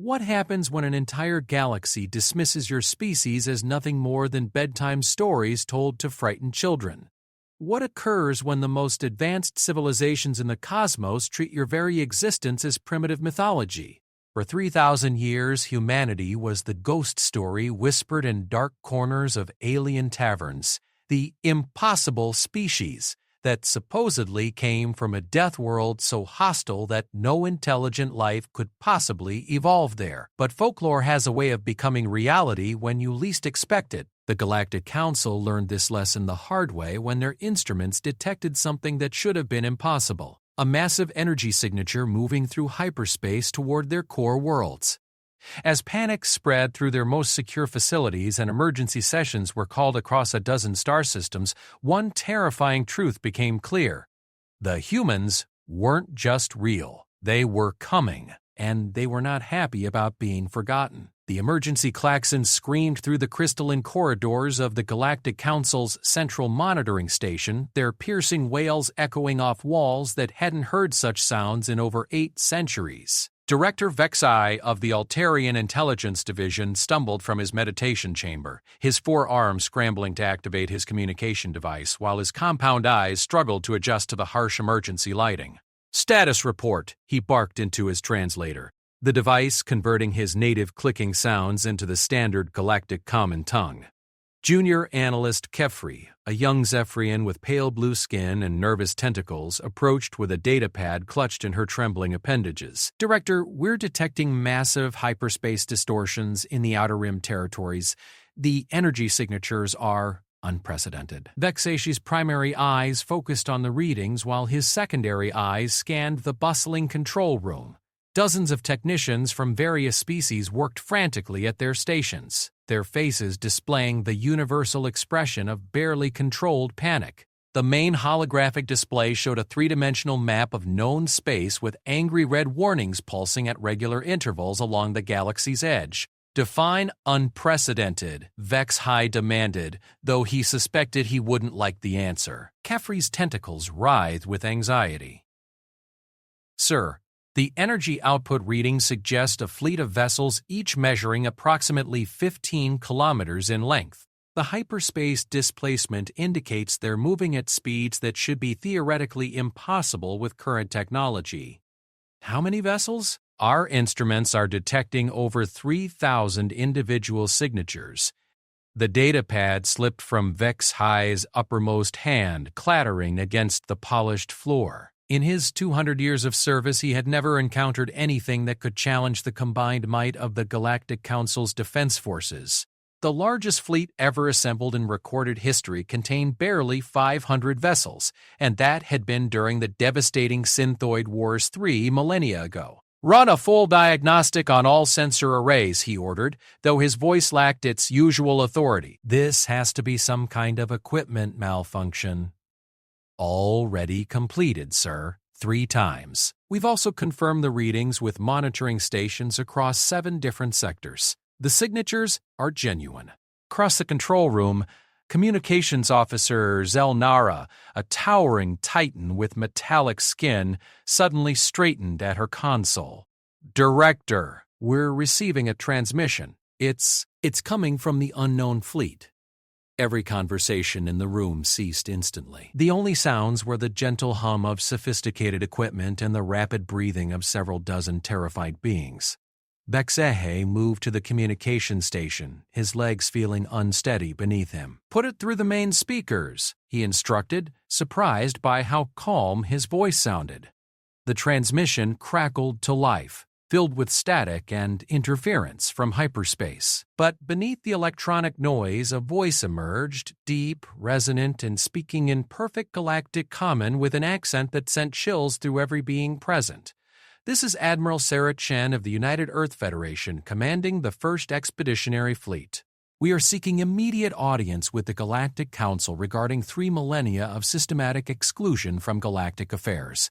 What happens when an entire galaxy dismisses your species as nothing more than bedtime stories told to frighten children? What occurs when the most advanced civilizations in the cosmos treat your very existence as primitive mythology? For 3,000 years, humanity was the ghost story whispered in dark corners of alien taverns, the impossible species that supposedly came from a death world so hostile that no intelligent life could possibly evolve there. But folklore has a way of becoming reality when you least expect it. The Galactic Council learned this lesson the hard way when their instruments detected something that should have been impossible: a massive energy signature moving through hyperspace toward their core worlds. As panic spread through their most secure facilities and emergency sessions were called across a dozen star systems, one terrifying truth became clear. The humans weren't just real. They were coming, and they were not happy about being forgotten. The emergency klaxons screamed through the crystalline corridors of the Galactic Council's central monitoring station, their piercing wails echoing off walls that hadn't heard such sounds in over 8 centuries. Director Vexai of the Altarian Intelligence Division stumbled from his meditation chamber, his 4 arms scrambling to activate his communication device, while his compound eyes struggled to adjust to the harsh emergency lighting. "Status report," he barked into his translator, the device converting his native clicking sounds into the standard galactic common tongue. Junior Analyst Kefri, a young Zephyrian with pale blue skin and nervous tentacles, approached with a datapad clutched in her trembling appendages. "Director, we're detecting massive hyperspace distortions in the Outer Rim territories. The energy signatures are unprecedented." Vexaci's primary eyes focused on the readings while his secondary eyes scanned the bustling control room. Dozens of technicians from various species worked frantically at their stations, their faces displaying the universal expression of barely controlled panic. The main holographic display showed a 3-dimensional map of known space with angry red warnings pulsing at regular intervals along the galaxy's edge. "Define unprecedented," Vexai demanded, though he suspected he wouldn't like the answer. Kefri's tentacles writhed with anxiety. "Sir, the energy output readings suggest a fleet of vessels each measuring approximately 15 kilometers in length. The hyperspace displacement indicates they're moving at speeds that should be theoretically impossible with current technology." "How many vessels?" "Our instruments are detecting over 3,000 individual signatures." The datapad slipped from Vexai's uppermost hand, clattering against the polished floor. In his 200 years of service, he had never encountered anything that could challenge the combined might of the Galactic Council's defense forces. The largest fleet ever assembled in recorded history contained barely 500 vessels, and that had been during the devastating Synthoid Wars 3 millennia ago. "Run a full diagnostic on all sensor arrays," he ordered, though his voice lacked its usual authority. "This has to be some kind of equipment malfunction." "Already completed, sir. 3 times. We've also confirmed the readings with monitoring stations across 7 different sectors. The signatures are genuine." Across the control room, Communications Officer Zelnara, a towering titan with metallic skin, suddenly straightened at her console. "Director, we're receiving a transmission. It's coming from the unknown fleet." Every conversation in the room ceased instantly. The only sounds were the gentle hum of sophisticated equipment and the rapid breathing of several dozen terrified beings. Vexai moved to the communication station, his legs feeling unsteady beneath him. "Put it through the main speakers," he instructed, surprised by how calm his voice sounded. The transmission crackled to life, filled with static and interference from hyperspace. But beneath the electronic noise, a voice emerged, deep, resonant, and speaking in perfect galactic common with an accent that sent chills through every being present. "This is Admiral Sarah Chen of the United Earth Federation, commanding the 1st Expeditionary Fleet. We are seeking immediate audience with the Galactic Council regarding 3 millennia of systematic exclusion from galactic affairs.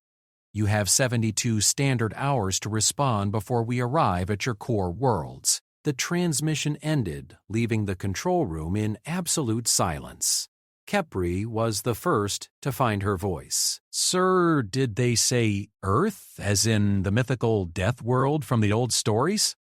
You have 72 standard hours to respond before we arrive at your core worlds." The transmission ended, leaving the control room in absolute silence. Kepri was the first to find her voice. "Sir, did they say Earth, as in the mythical death world from the old stories?"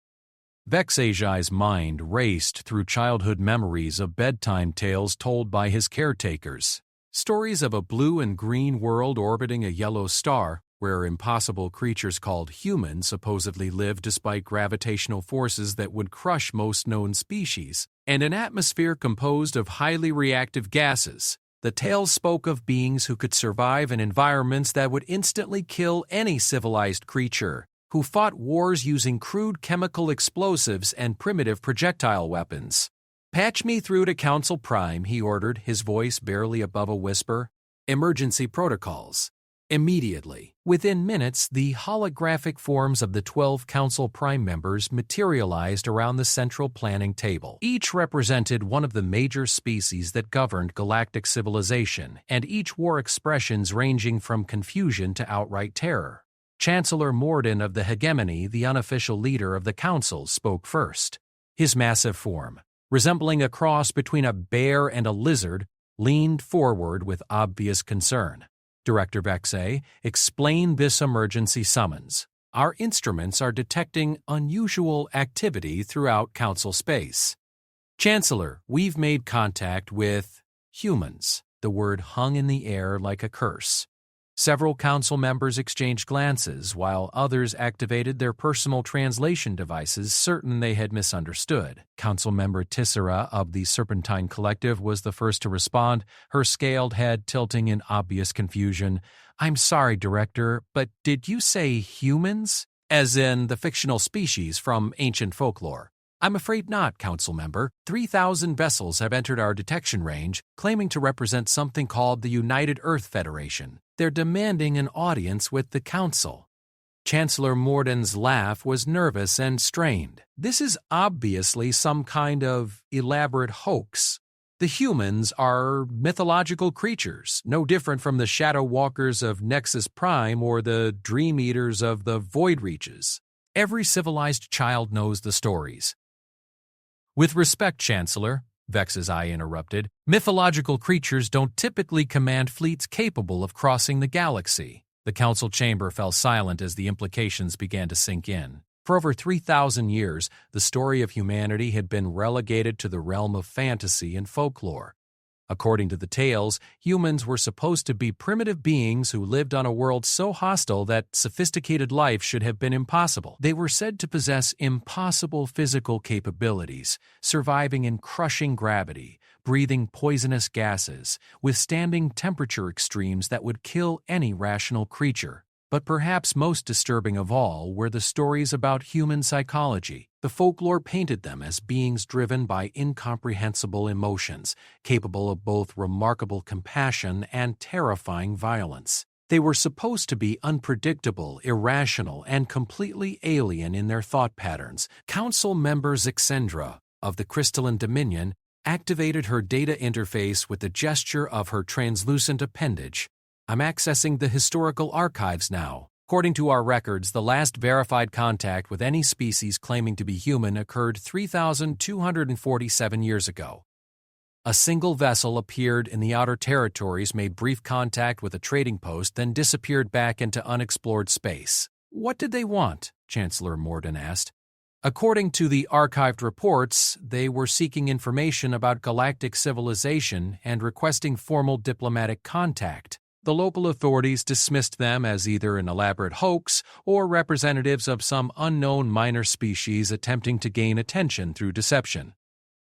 Vexasi's mind raced through childhood memories of bedtime tales told by his caretakers. Stories of a blue and green world orbiting a yellow star, where impossible creatures called humans supposedly live despite gravitational forces that would crush most known species, and an atmosphere composed of highly reactive gases. The tales spoke of beings who could survive in environments that would instantly kill any civilized creature, who fought wars using crude chemical explosives and primitive projectile weapons. "Patch me through to Council Prime," he ordered, his voice barely above a whisper. "Emergency protocols." Immediately, within minutes, the holographic forms of the 12 Council Prime members materialized around the central planning table. Each represented one of the major species that governed galactic civilization, and each wore expressions ranging from confusion to outright terror. Chancellor Morden of the Hegemony, the unofficial leader of the Council, spoke first. His massive form, resembling a cross between a bear and a lizard, leaned forward with obvious concern. "Director Vexay, explain this emergency summons. Our instruments are detecting unusual activity throughout Council space." "Chancellor, we've made contact with humans." The word hung in the air like a curse. Several council members exchanged glances, while others activated their personal translation devices, certain they had misunderstood. Council member Tissera of the Serpentine Collective was the first to respond, her scaled head tilting in obvious confusion. "I'm sorry, Director, but did you say humans? As in the fictional species from ancient folklore?" "I'm afraid not, Council member. 3,000 vessels have entered our detection range, claiming to represent something called the United Earth Federation. They're demanding an audience with the Council." Chancellor Morden's laugh was nervous and strained. "This is obviously some kind of elaborate hoax. The humans are mythological creatures, no different from the Shadow Walkers of Nexus Prime or the Dream Eaters of the Void Reaches. Every civilized child knows the stories." "With respect, Chancellor," Vexai interrupted, "mythological creatures don't typically command fleets capable of crossing the galaxy." The council chamber fell silent as the implications began to sink in. For over 3,000 years, the story of humanity had been relegated to the realm of fantasy and folklore. According to the tales, humans were supposed to be primitive beings who lived on a world so hostile that sophisticated life should have been impossible. They were said to possess impossible physical capabilities, surviving in crushing gravity, breathing poisonous gases, withstanding temperature extremes that would kill any rational creature. But perhaps most disturbing of all were the stories about human psychology. The folklore painted them as beings driven by incomprehensible emotions, capable of both remarkable compassion and terrifying violence. They were supposed to be unpredictable, irrational, and completely alien in their thought patterns. Council member Zixendra of the Crystalline Dominion activated her data interface with the gesture of her translucent appendage. "I'm accessing the historical archives now. According to our records, the last verified contact with any species claiming to be human occurred 3,247 years ago. A single vessel appeared in the outer territories, made brief contact with a trading post, then disappeared back into unexplored space." "What did they want?" Chancellor Morden asked. "According to the archived reports, they were seeking information about galactic civilization and requesting formal diplomatic contact. The local authorities dismissed them as either an elaborate hoax or representatives of some unknown minor species attempting to gain attention through deception."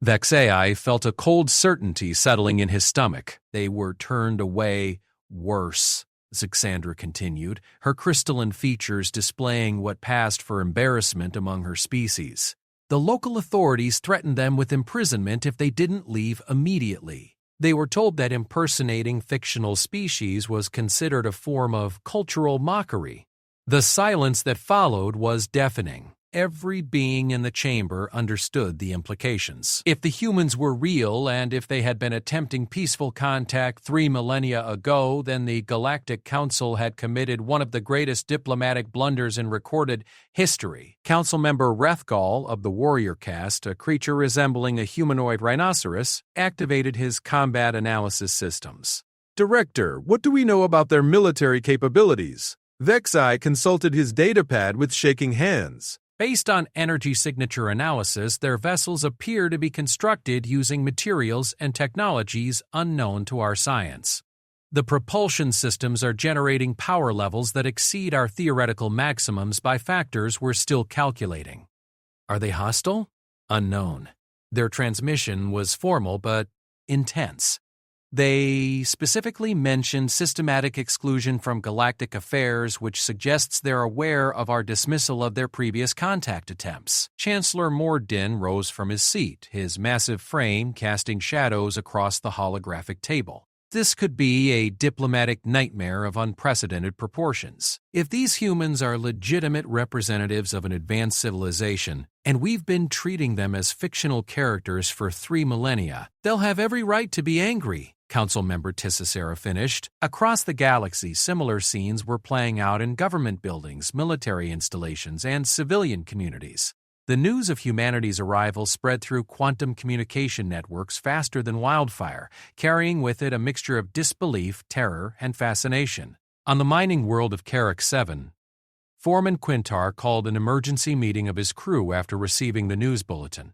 Vexai felt a cold certainty settling in his stomach. "They were turned away worse," Zixandra continued, her crystalline features displaying what passed for embarrassment among her species. "The local authorities threatened them with imprisonment if they didn't leave immediately. They were told that impersonating fictional species was considered a form of cultural mockery." The silence that followed was deafening. Every being in the chamber understood the implications. If the humans were real, and if they had been attempting peaceful contact 3 millennia ago, then the Galactic Council had committed one of the greatest diplomatic blunders in recorded history. Councilmember Rethgal of the Warrior Caste, a creature resembling a humanoid rhinoceros, activated his combat analysis systems. "Director, what do we know about their military capabilities?" Vexai consulted his datapad with shaking hands. Based on energy signature analysis, their vessels appear to be constructed using materials and technologies unknown to our science. The propulsion systems are generating power levels that exceed our theoretical maximums by factors we're still calculating. Are they hostile? Unknown. Their transmission was formal but intense. They specifically mentioned systematic exclusion from galactic affairs, which suggests they're aware of our dismissal of their previous contact attempts. Chancellor Mordin rose from his seat, his massive frame casting shadows across the holographic table. This could be a diplomatic nightmare of unprecedented proportions. If these humans are legitimate representatives of an advanced civilization, and we've been treating them as fictional characters for 3 millennia, they'll have every right to be angry, Council Member Tissacera finished. Across the galaxy, similar scenes were playing out in government buildings, military installations, and civilian communities. The news of humanity's arrival spread through quantum communication networks faster than wildfire, carrying with it a mixture of disbelief, terror, and fascination. On the mining world of Carrick 7, Foreman Quintar called an emergency meeting of his crew after receiving the news bulletin.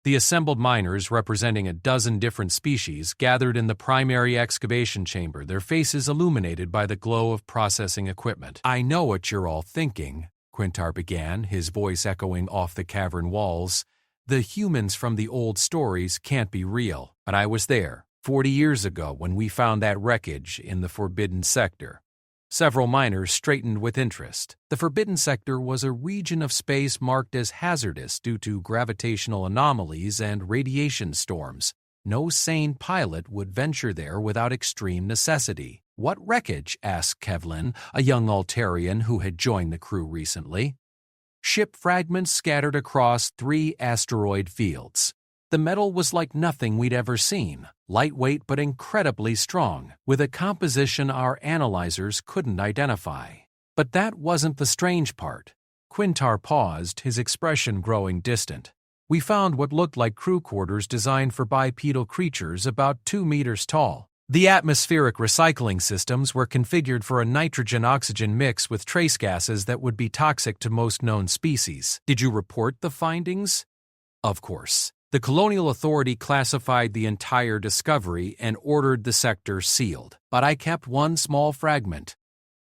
The assembled miners, representing a dozen different species, gathered in the primary excavation chamber, their faces illuminated by the glow of processing equipment. "I know what you're all thinking," Quintar began, his voice echoing off the cavern walls. "The humans from the old stories can't be real, but I was there 40 years ago when we found that wreckage in the Forbidden Sector." Several miners straightened with interest. The Forbidden Sector was a region of space marked as hazardous due to gravitational anomalies and radiation storms. No sane pilot would venture there without extreme necessity. "What wreckage?" asked Kevlin, a young Altarian who had joined the crew recently. "Ship fragments scattered across 3 asteroid fields. The metal was like nothing we'd ever seen, lightweight but incredibly strong, with a composition our analyzers couldn't identify. But that wasn't the strange part." Quintar paused, his expression growing distant. "We found what looked like crew quarters designed for bipedal creatures about 2 meters tall. The atmospheric recycling systems were configured for a nitrogen-oxygen mix with trace gases that would be toxic to most known species. Did you report the findings?" "Of course. The Colonial Authority classified the entire discovery and ordered the sector sealed. But I kept one small fragment."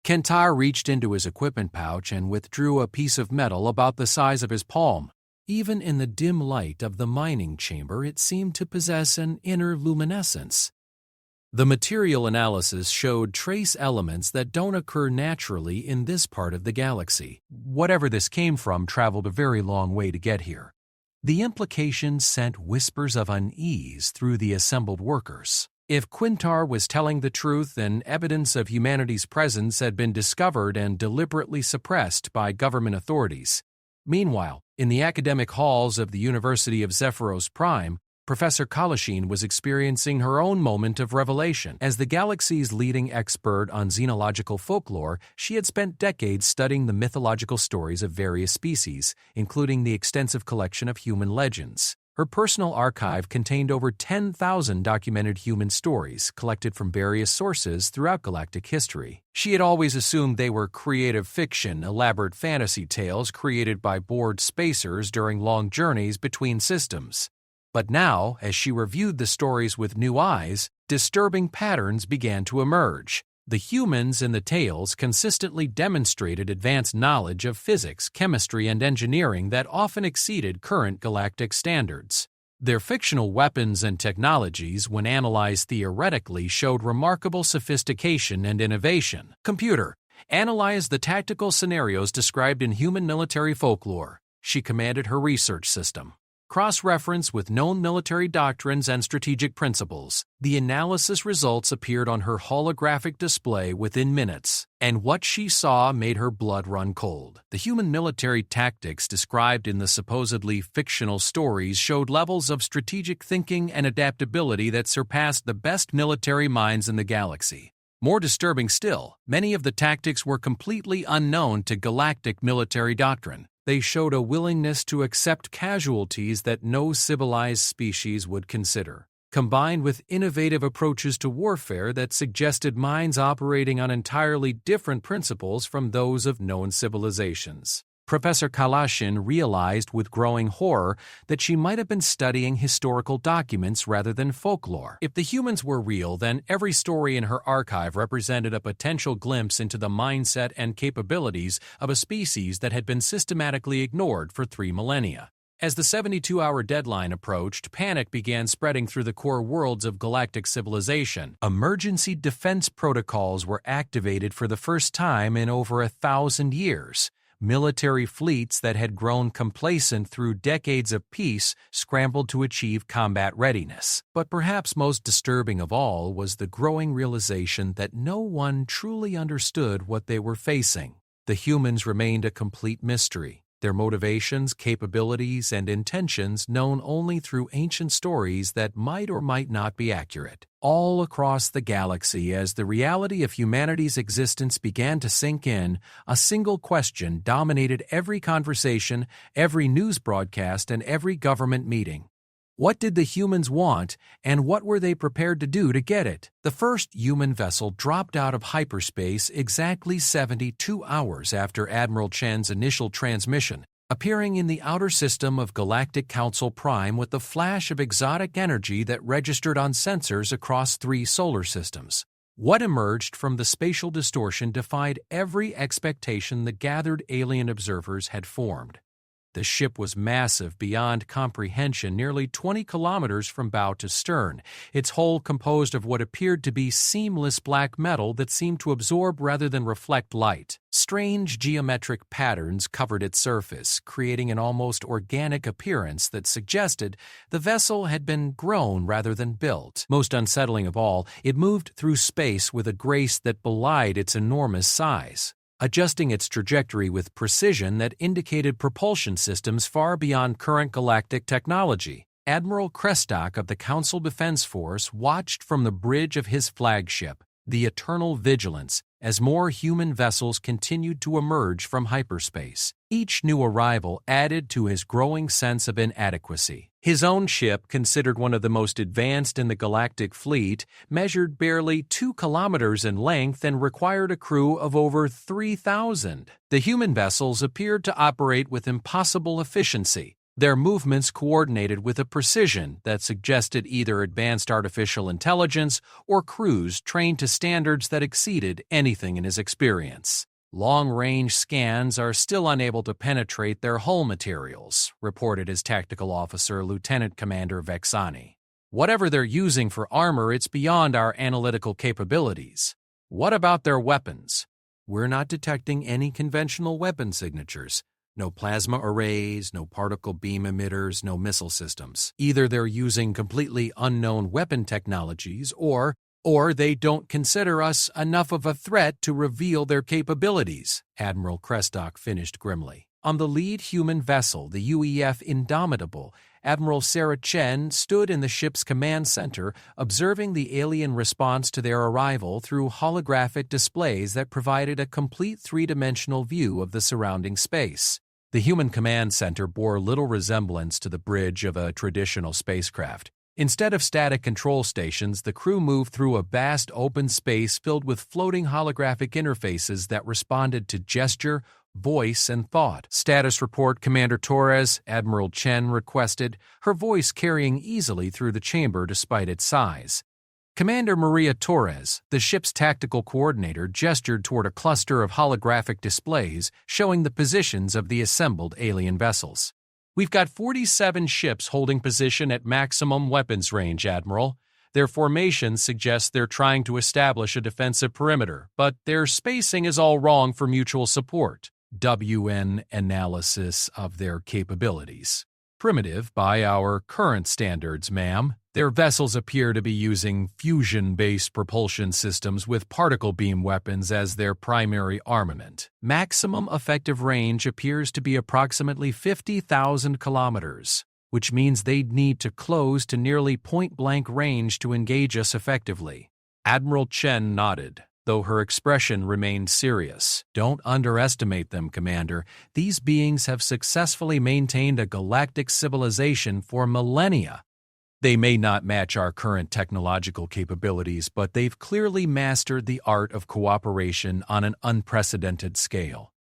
Quintar reached into his equipment pouch and withdrew a piece of metal about the size of his palm. Even in the dim light of the mining chamber, it seemed to possess an inner luminescence. The material analysis showed trace elements that don't occur naturally in this part of the galaxy. Whatever this came from traveled a very long way to get here. The implications sent whispers of unease through the assembled workers. If Quintar was telling the truth, then evidence of humanity's presence had been discovered and deliberately suppressed by government authorities. Meanwhile, in the academic halls of the University of Zephyros Prime, Professor Kalashin was experiencing her own moment of revelation. As the galaxy's leading expert on xenological folklore, she had spent decades studying the mythological stories of various species, including the extensive collection of human legends. Her personal archive contained over 10,000 documented human stories collected from various sources throughout galactic history. She had always assumed they were creative fiction, elaborate fantasy tales created by bored spacers during long journeys between systems. But now, as she reviewed the stories with new eyes, disturbing patterns began to emerge. The humans in the tales consistently demonstrated advanced knowledge of physics, chemistry, and engineering that often exceeded current galactic standards. Their fictional weapons and technologies, when analyzed theoretically, showed remarkable sophistication and innovation. "Computer, analyze the tactical scenarios described in human military folklore," she commanded her research system. Cross-reference with known military doctrines and strategic principles. The analysis results appeared on her holographic display within minutes, and what she saw made her blood run cold. The human military tactics described in the supposedly fictional stories showed levels of strategic thinking and adaptability that surpassed the best military minds in the galaxy. More disturbing still, many of the tactics were completely unknown to galactic military doctrine. They showed a willingness to accept casualties that no civilized species would consider, combined with innovative approaches to warfare that suggested minds operating on entirely different principles from those of known civilizations. Professor Kalashin realized with growing horror that she might have been studying historical documents rather than folklore. If the humans were real, then every story in her archive represented a potential glimpse into the mindset and capabilities of a species that had been systematically ignored for 3 millennia. As the 72-hour deadline approached, panic began spreading through the core worlds of galactic civilization. Emergency defense protocols were activated for the first time in over 1,000 years. Military fleets that had grown complacent through decades of peace scrambled to achieve combat readiness. But perhaps most disturbing of all was the growing realization that no one truly understood what they were facing. The humans remained a complete mystery, their motivations, capabilities, and intentions known only through ancient stories that might or might not be accurate. All across the galaxy, as the reality of humanity's existence began to sink in, a single question dominated every conversation, every news broadcast, and every government meeting. What did the humans want, and what were they prepared to do to get it? The first human vessel dropped out of hyperspace exactly 72 hours after Admiral Chen's initial transmission, appearing in the outer system of Galactic Council Prime with a flash of exotic energy that registered on sensors across 3 solar systems. What emerged from the spatial distortion defied every expectation the gathered alien observers had formed. The ship was massive beyond comprehension, nearly 20 kilometers from bow to stern, its hull composed of what appeared to be seamless black metal that seemed to absorb rather than reflect light. Strange geometric patterns covered its surface, creating an almost organic appearance that suggested the vessel had been grown rather than built. Most unsettling of all, it moved through space with a grace that belied its enormous size, adjusting its trajectory with precision that indicated propulsion systems far beyond current galactic technology. Admiral Krestock of the Council Defense Force watched from the bridge of his flagship, the Eternal Vigilance, as more human vessels continued to emerge from hyperspace. Each new arrival added to his growing sense of inadequacy. His own ship, considered one of the most advanced in the galactic fleet, measured barely 2 kilometers in length and required a crew of over 3,000. The human vessels appeared to operate with impossible efficiency, their movements coordinated with a precision that suggested either advanced artificial intelligence or crews trained to standards that exceeded anything in his experience. Long-range scans are still unable to penetrate their hull materials, reported his tactical officer, Lieutenant Commander Vexani. Whatever they're using for armor, it's beyond our analytical capabilities. What about their weapons? We're not detecting any conventional weapon signatures. No plasma arrays, no particle beam emitters, no missile systems. Either they're using completely unknown weapon technologies, or they don't consider us enough of a threat to reveal their capabilities, Admiral Krestock finished grimly. On the lead human vessel, the UEF Indomitable, Admiral Sarah Chen stood in the ship's command center, observing the alien response to their arrival through holographic displays that provided a complete 3-dimensional view of the surrounding space. The human command center bore little resemblance to the bridge of a traditional spacecraft. Instead of static control stations, the crew moved through a vast open space filled with floating holographic interfaces that responded to gesture, voice, and thought. Status report, Commander Torres, Admiral Chen requested, her voice carrying easily through the chamber despite its size. Commander Maria Torres, the ship's tactical coordinator, gestured toward a cluster of holographic displays showing the positions of the assembled alien vessels. We've got 47 ships holding position at maximum weapons range, Admiral. Their formation suggests they're trying to establish a defensive perimeter, but their spacing is all wrong for mutual support. WN analysis of their capabilities. Primitive by our current standards, ma'am. Their vessels appear to be using fusion-based propulsion systems with particle beam weapons as their primary armament. Maximum effective range appears to be approximately 50,000 kilometers, which means they'd need to close to nearly point-blank range to engage us effectively. Admiral Chen nodded, though her expression remained serious. Don't underestimate them, Commander. These beings have successfully maintained a galactic civilization for millennia. They may not match our current technological capabilities, but they've clearly mastered the art of cooperation on an unprecedented scale.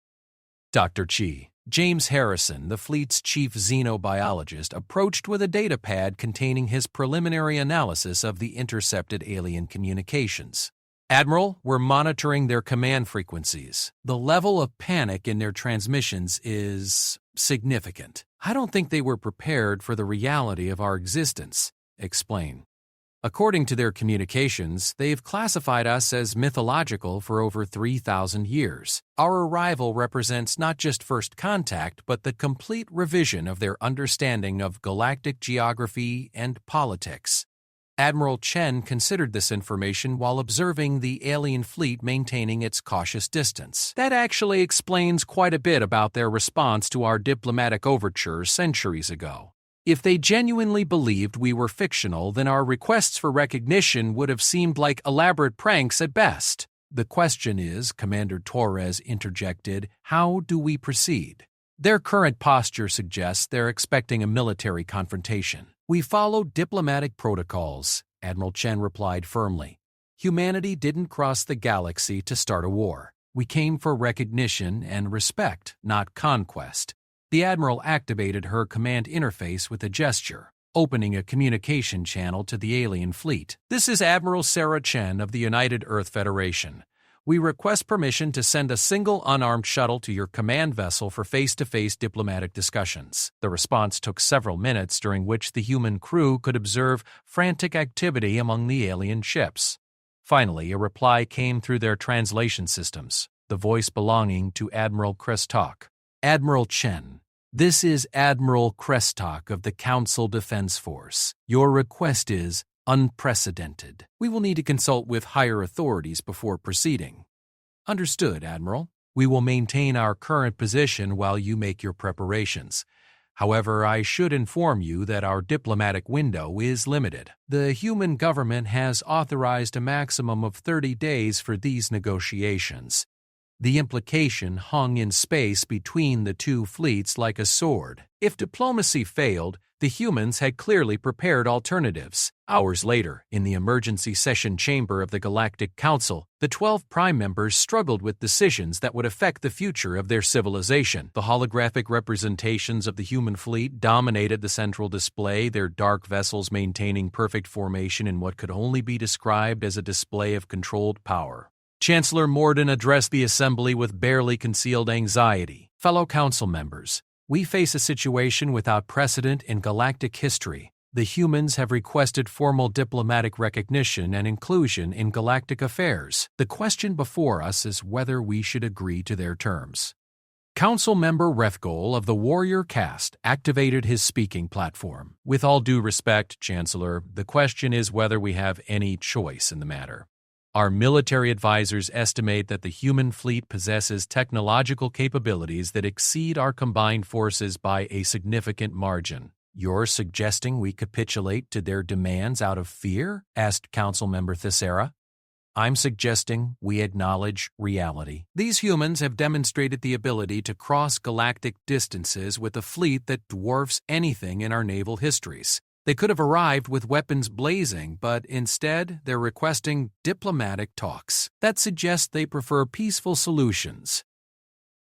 Dr. Chi, James Harrison, the fleet's chief xenobiologist, approached with a datapad containing his preliminary analysis of the intercepted alien communications. "Admiral, we're monitoring their command frequencies. The level of panic in their transmissions is significant. I don't think they were prepared for the reality of our existence." Explain. "According to their communications, they've classified us as mythological for over 3,000 years. Our arrival represents not just first contact, but the complete revision of their understanding of galactic geography and politics." Admiral Chen considered this information while observing the alien fleet maintaining its cautious distance. "That actually explains quite a bit about their response to our diplomatic overture centuries ago. If they genuinely believed we were fictional, then our requests for recognition would have seemed like elaborate pranks at best." "The question is," Commander Torres interjected, "how do we proceed?" "Their current posture suggests they're expecting a military confrontation." "We followed diplomatic protocols," Admiral Chen replied firmly. "Humanity didn't cross the galaxy to start a war. We came for recognition and respect, not conquest." The Admiral activated her command interface with a gesture, opening a communication channel to the alien fleet. "This is Admiral Sarah Chen of the United Earth Federation. We request permission to send a single unarmed shuttle to your command vessel for face-to-face diplomatic discussions." The response took several minutes, during which the human crew could observe frantic activity among the alien ships. Finally, a reply came through their translation systems, the voice belonging to Admiral Krestok. "Admiral Chen, this is Admiral Krestok of the Council Defense Force. Your request is unprecedented. We will need to consult with higher authorities before proceeding." "Understood, Admiral. We will maintain our current position while you make your preparations. However, I should inform you that our diplomatic window is limited. The human government has authorized a maximum of 30 days for these negotiations." The implication hung in space between the two fleets like a sword. If diplomacy failed, the humans had clearly prepared alternatives. Hours later, in the emergency session chamber of the Galactic Council, the 12 Prime members struggled with decisions that would affect the future of their civilization. The holographic representations of the human fleet dominated the central display, their dark vessels maintaining perfect formation in what could only be described as a display of controlled power. Chancellor Morden addressed the assembly with barely concealed anxiety. "Fellow council members, we face a situation without precedent in galactic history. The humans have requested formal diplomatic recognition and inclusion in galactic affairs. The question before us is whether we should agree to their terms." Council member Refgol of the Warrior Caste activated his speaking platform. "With all due respect, Chancellor, the question is whether we have any choice in the matter. Our military advisors estimate that the human fleet possesses technological capabilities that exceed our combined forces by a significant margin." "You're suggesting we capitulate to their demands out of fear?" asked Councilmember Thessera. "I'm suggesting we acknowledge reality. These humans have demonstrated the ability to cross galactic distances with a fleet that dwarfs anything in our naval histories. They could have arrived with weapons blazing, but instead they're requesting diplomatic talks. That suggests they prefer peaceful solutions."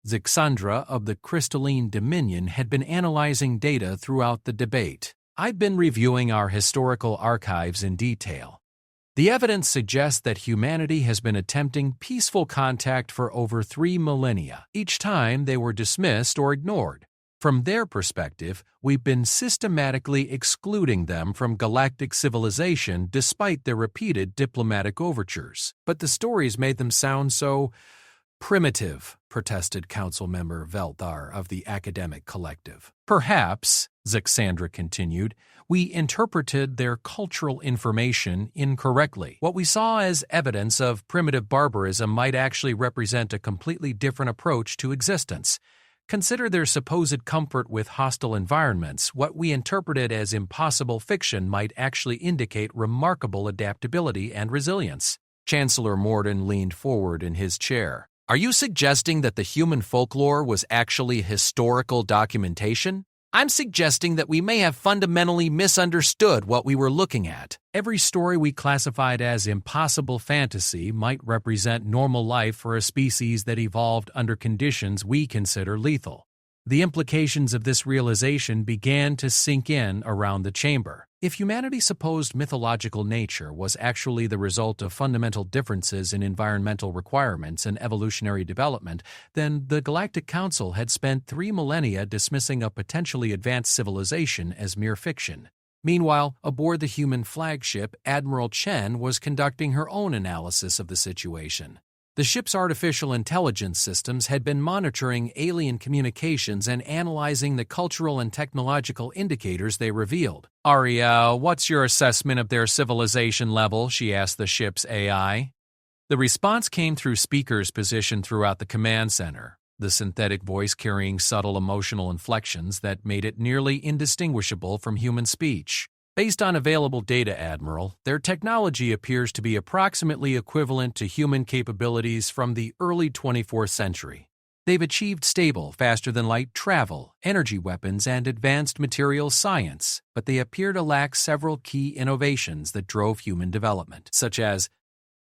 Zixandra of the Crystalline Dominion had been analyzing data throughout the debate. "I've been reviewing our historical archives in detail. The evidence suggests that humanity has been attempting peaceful contact for over 3 millennia. Each time they were dismissed or ignored. From their perspective, we've been systematically excluding them from galactic civilization despite their repeated diplomatic overtures. But the stories made them sound so primitive," protested Council Member Velthar of the Academic Collective. "Perhaps," Zixandra continued, "we interpreted their cultural information incorrectly. What we saw as evidence of primitive barbarism might actually represent a completely different approach to existence. Consider their supposed comfort with hostile environments. What we interpreted as impossible fiction might actually indicate remarkable adaptability and resilience." Chancellor Morden leaned forward in his chair. "Are you suggesting that the human folklore was actually historical documentation? I'm suggesting that we may have fundamentally misunderstood what we were looking at. Every story we classified as impossible fantasy might represent normal life for a species that evolved under conditions we consider lethal. The implications of this realization began to sink in around the chamber. If humanity's supposed mythological nature was actually the result of fundamental differences in environmental requirements and evolutionary development, then the Galactic Council had spent 3 millennia dismissing a potentially advanced civilization as mere fiction. Meanwhile, aboard the human flagship, Admiral Chen was conducting her own analysis of the situation. The ship's artificial intelligence systems had been monitoring alien communications and analyzing the cultural and technological indicators they revealed. "Arya, what's your assessment of their civilization level?" she asked the ship's AI. The response came through speakers positioned throughout the command center, the synthetic voice carrying subtle emotional inflections that made it nearly indistinguishable from human speech. "Based on available data, Admiral, their technology appears to be approximately equivalent to human capabilities from the early 24th century. They've achieved stable, faster-than-light travel, energy weapons, and advanced materials science, but they appear to lack several key innovations that drove human development, such as,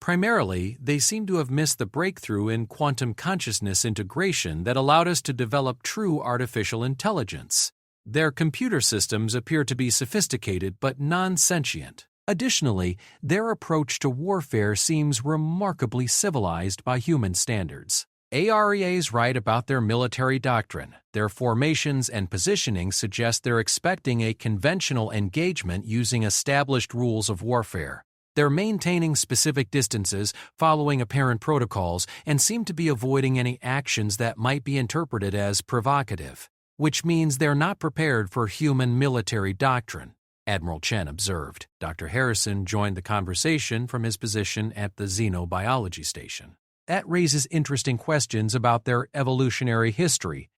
primarily, they seem to have missed the breakthrough in quantum consciousness integration that allowed us to develop true artificial intelligence. Their computer systems appear to be sophisticated but non-sentient. Additionally, their approach to warfare seems remarkably civilized by human standards. AREA's right about their military doctrine. Their formations and positioning suggest they're expecting a conventional engagement using established rules of warfare. They're maintaining specific distances, following apparent protocols, and seem to be avoiding any actions that might be interpreted as provocative, which means they're not prepared for human military doctrine," Admiral Chen observed. Dr. Harrison joined the conversation from his position at the xenobiology station. "That raises interesting questions about their evolutionary history.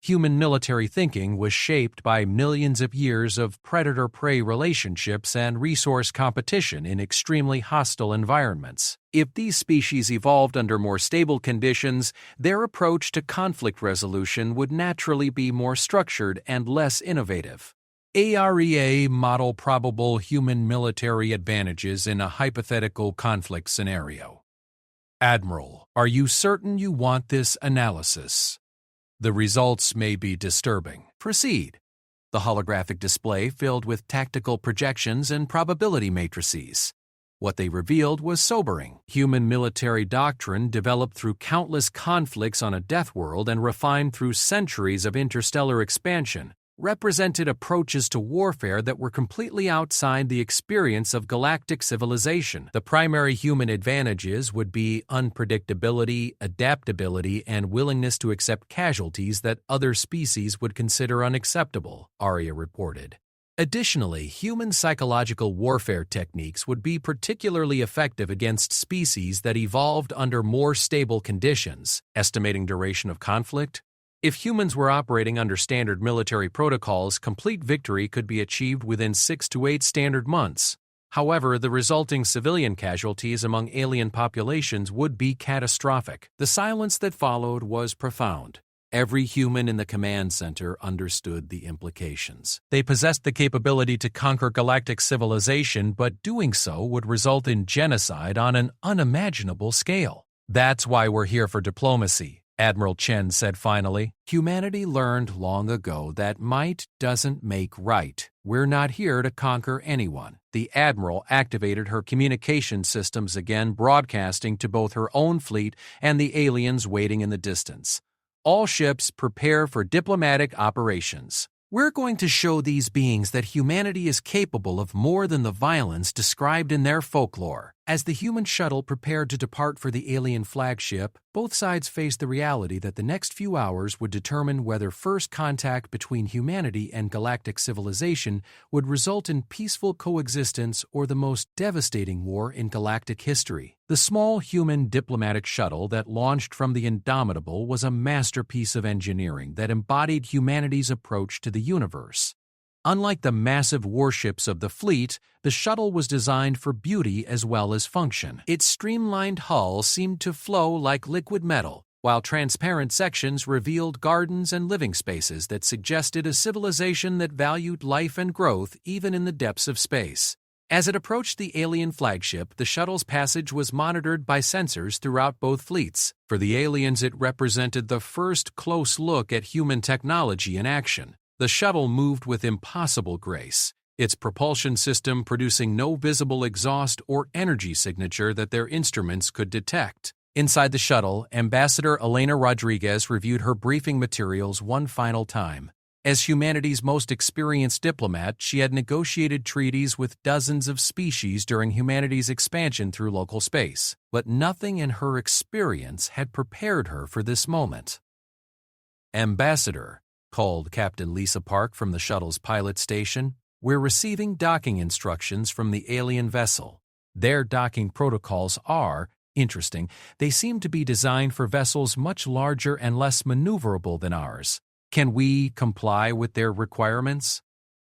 Human military thinking was shaped by millions of years of predator-prey relationships and resource competition in extremely hostile environments. If these species evolved under more stable conditions, their approach to conflict resolution would naturally be more structured and less innovative. AREA model probable human military advantages in a hypothetical conflict scenario." "Admiral, are you certain you want this analysis? The results may be disturbing." "Proceed." The holographic display filled with tactical projections and probability matrices. What they revealed was sobering. Human military doctrine developed through countless conflicts on a death world and refined through centuries of interstellar expansion represented approaches to warfare that were completely outside the experience of galactic civilization. The primary human advantages would be unpredictability, adaptability, and willingness to accept casualties that other species would consider unacceptable, Arya reported. Additionally, human psychological warfare techniques would be particularly effective against species that evolved under more stable conditions. Estimating duration of conflict? If humans were operating under standard military protocols, complete victory could be achieved within 6 to 8 standard months. However, the resulting civilian casualties among alien populations would be catastrophic. The silence that followed was profound. Every human in the command center understood the implications. They possessed the capability to conquer galactic civilization, but doing so would result in genocide on an unimaginable scale. "That's why we're here for diplomacy," Admiral Chen said finally. "Humanity learned long ago that might doesn't make right. We're not here to conquer anyone." The Admiral activated her communication systems again, broadcasting to both her own fleet and the aliens waiting in the distance. "All ships prepare for diplomatic operations. We're going to show these beings that humanity is capable of more than the violence described in their folklore." As the human shuttle prepared to depart for the alien flagship, both sides faced the reality that the next few hours would determine whether first contact between humanity and galactic civilization would result in peaceful coexistence or the most devastating war in galactic history. The small human diplomatic shuttle that launched from the Indomitable was a masterpiece of engineering that embodied humanity's approach to the universe. Unlike the massive warships of the fleet, the shuttle was designed for beauty as well as function. Its streamlined hull seemed to flow like liquid metal, while transparent sections revealed gardens and living spaces that suggested a civilization that valued life and growth even in the depths of space. As it approached the alien flagship, the shuttle's passage was monitored by sensors throughout both fleets. For the aliens, it represented the first close look at human technology in action. The shuttle moved with impossible grace, its propulsion system producing no visible exhaust or energy signature that their instruments could detect. Inside the shuttle, Ambassador Elena Rodriguez reviewed her briefing materials one final time. As humanity's most experienced diplomat, she had negotiated treaties with dozens of species during humanity's expansion through local space, but nothing in her experience had prepared her for this moment. "Ambassador," called Captain Lisa Park from the shuttle's pilot station, "we're receiving docking instructions from the alien vessel. Their docking protocols are interesting. They seem to be designed for vessels much larger and less maneuverable than ours. Can we comply with their requirements?"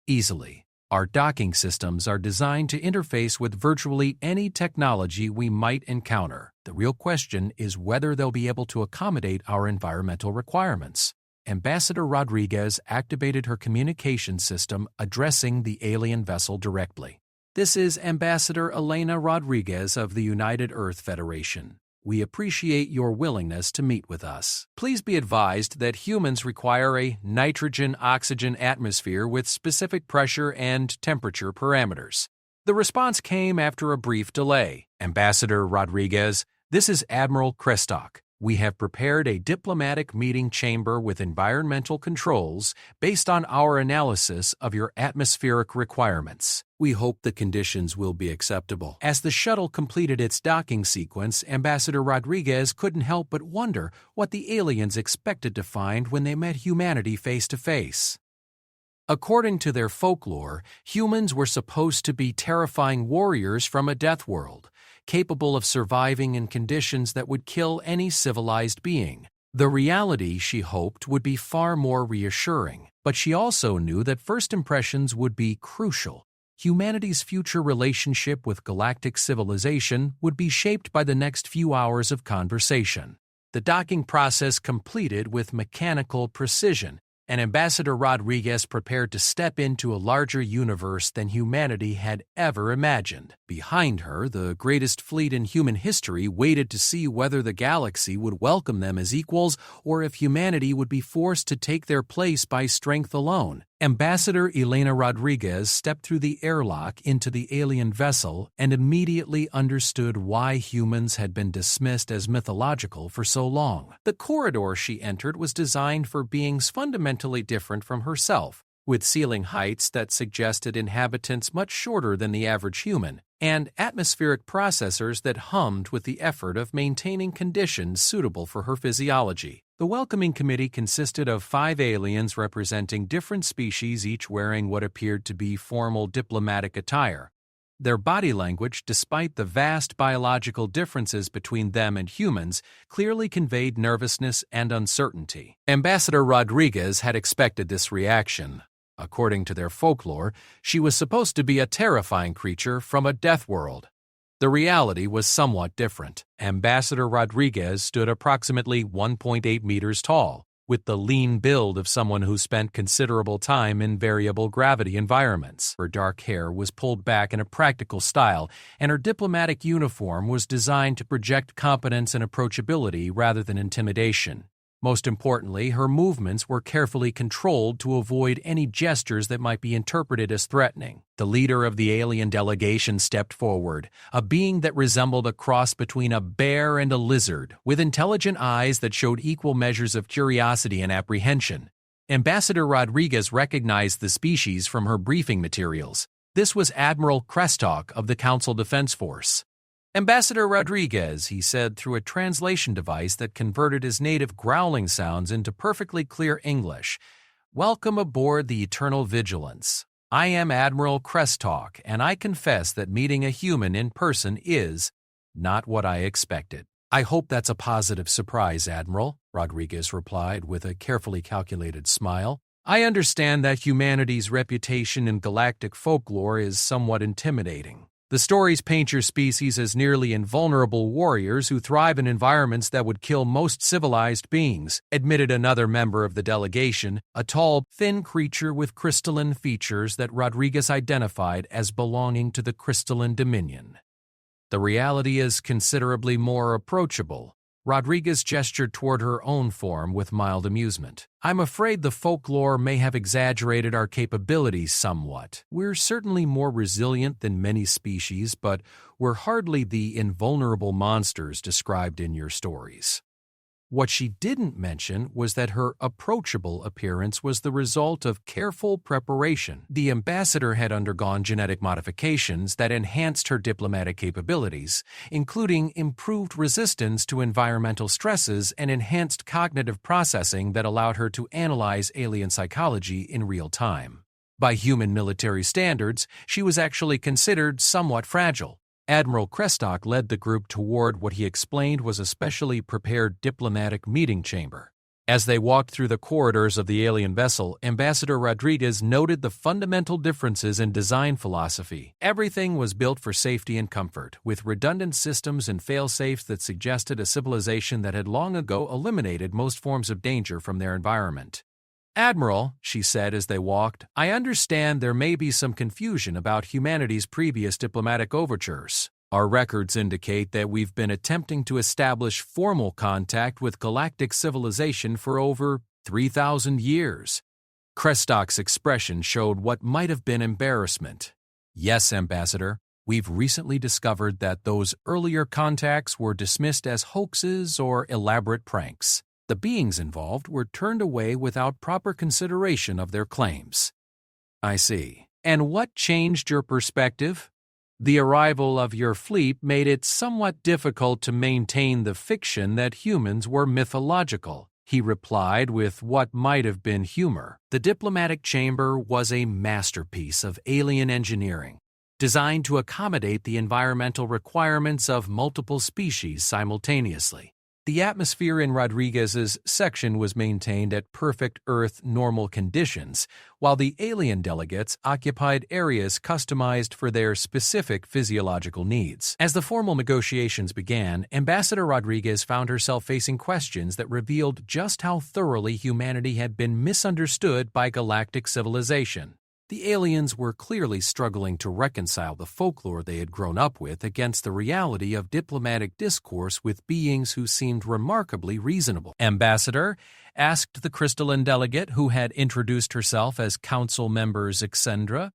"Easily. Our docking systems are designed to interface with virtually any technology we might encounter. The real question is whether they'll be able to accommodate our environmental requirements." Ambassador Rodriguez activated her communication system, addressing the alien vessel directly. "This is Ambassador Elena Rodriguez of the United Earth Federation. We appreciate your willingness to meet with us. Please be advised that humans require a nitrogen-oxygen atmosphere with specific pressure and temperature parameters." The response came after a brief delay. "Ambassador Rodriguez, this is Admiral Krestock. We have prepared a diplomatic meeting chamber with environmental controls based on our analysis of your atmospheric requirements. We hope the conditions will be acceptable." As the shuttle completed its docking sequence, Ambassador Rodriguez couldn't help but wonder what the aliens expected to find when they met humanity face to face. According to their folklore, humans were supposed to be terrifying warriors from a death world, capable of surviving in conditions that would kill any civilized being. The reality, she hoped, would be far more reassuring, but she also knew that first impressions would be crucial. Humanity's future relationship with galactic civilization would be shaped by the next few hours of conversation. The docking process completed with mechanical precision, and Ambassador Rodriguez prepared to step into a larger universe than humanity had ever imagined. Behind her, the greatest fleet in human history waited to see whether the galaxy would welcome them as equals or if humanity would be forced to take their place by strength alone. Ambassador Elena Rodriguez stepped through the airlock into the alien vessel and immediately understood why humans had been dismissed as mythological for so long. The corridor she entered was designed for beings fundamentally different from herself, with ceiling heights that suggested inhabitants much shorter than the average human, and atmospheric processors that hummed with the effort of maintaining conditions suitable for her physiology. The welcoming committee consisted of 5 aliens representing different species, each wearing what appeared to be formal diplomatic attire. Their body language, despite the vast biological differences between them and humans, clearly conveyed nervousness and uncertainty. Ambassador Rodriguez had expected this reaction. According to their folklore, she was supposed to be a terrifying creature from a death world. The reality was somewhat different. Ambassador Rodriguez stood approximately 1.8 meters tall, with the lean build of someone who spent considerable time in variable gravity environments. Her dark hair was pulled back in a practical style, and her diplomatic uniform was designed to project competence and approachability rather than intimidation. Most importantly, her movements were carefully controlled to avoid any gestures that might be interpreted as threatening. The leader of the alien delegation stepped forward, a being that resembled a cross between a bear and a lizard, with intelligent eyes that showed equal measures of curiosity and apprehension. Ambassador Rodriguez recognized the species from her briefing materials. This was Admiral Krestock of the Council Defense Force. "Ambassador Rodriguez," he said through a translation device that converted his native growling sounds into perfectly clear English, "welcome aboard the Eternal Vigilance. I am Admiral Krestock, and I confess that meeting a human in person is not what I expected." "I hope that's a positive surprise, Admiral," Rodriguez replied with a carefully calculated smile. "I understand that humanity's reputation in galactic folklore is somewhat intimidating. The stories paint your species as nearly invulnerable warriors who thrive in environments that would kill most civilized beings, admitted another member of the delegation, a tall, thin creature with crystalline features that Rodriguez identified as belonging to the crystalline dominion. The reality is considerably more approachable. Rodriguez gestured toward her own form with mild amusement. I'm afraid the folklore may have exaggerated our capabilities somewhat. We're certainly more resilient than many species, but we're hardly the invulnerable monsters described in your stories. What she didn't mention was that her approachable appearance was the result of careful preparation. The ambassador had undergone genetic modifications that enhanced her diplomatic capabilities, including improved resistance to environmental stresses and enhanced cognitive processing that allowed her to analyze alien psychology in real time. By human military standards, she was actually considered somewhat fragile. Admiral Krestock led the group toward what he explained was a specially prepared diplomatic meeting chamber. As they walked through the corridors of the alien vessel, Ambassador Rodriguez noted the fundamental differences in design philosophy. Everything was built for safety and comfort, with redundant systems and fail-safes that suggested a civilization that had long ago eliminated most forms of danger from their environment. Admiral, she said as they walked, I understand there may be some confusion about humanity's previous diplomatic overtures. Our records indicate that we've been attempting to establish formal contact with galactic civilization for over 3,000 years. Krestock's expression showed what might have been embarrassment. Yes, Ambassador, we've recently discovered that those earlier contacts were dismissed as hoaxes or elaborate pranks. The beings involved were turned away without proper consideration of their claims. I see. And what changed your perspective? The arrival of your fleet made it somewhat difficult to maintain the fiction that humans were mythological, he replied with what might have been humor. The diplomatic chamber was a masterpiece of alien engineering, designed to accommodate the environmental requirements of multiple species simultaneously. The atmosphere in Rodriguez's section was maintained at perfect Earth normal conditions, while the alien delegates occupied areas customized for their specific physiological needs. As the formal negotiations began, Ambassador Rodriguez found herself facing questions that revealed just how thoroughly humanity had been misunderstood by galactic civilization. The aliens were clearly struggling to reconcile the folklore they had grown up with against the reality of diplomatic discourse with beings who seemed remarkably reasonable. Ambassador, asked the crystalline delegate who had introduced herself as Council Member Zixendra,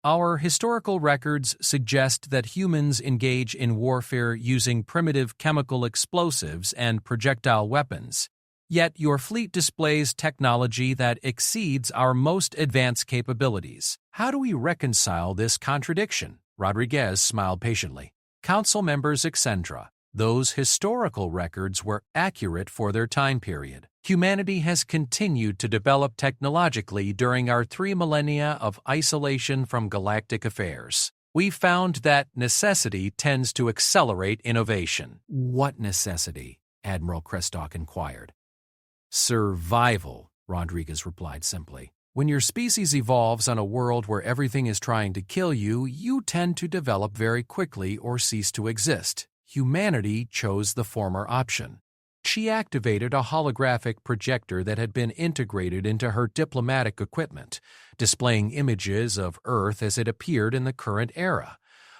our historical records suggest that humans engage in warfare using primitive chemical explosives and projectile weapons. Yet your fleet displays technology that exceeds our most advanced capabilities. How do we reconcile this contradiction? Rodriguez smiled patiently. Council members Zixendra, those historical records were accurate for their time period. Humanity has continued to develop technologically during our 3 millennia of isolation from galactic affairs. We found that necessity tends to accelerate innovation. What necessity? Admiral Krestock inquired. Survival, Rodriguez replied simply. When your species evolves on a world where everything is trying to kill you, you tend to develop very quickly or cease to exist. Humanity chose the former option. She activated a holographic projector that had been integrated into her diplomatic equipment, displaying images of Earth as it appeared in the current era.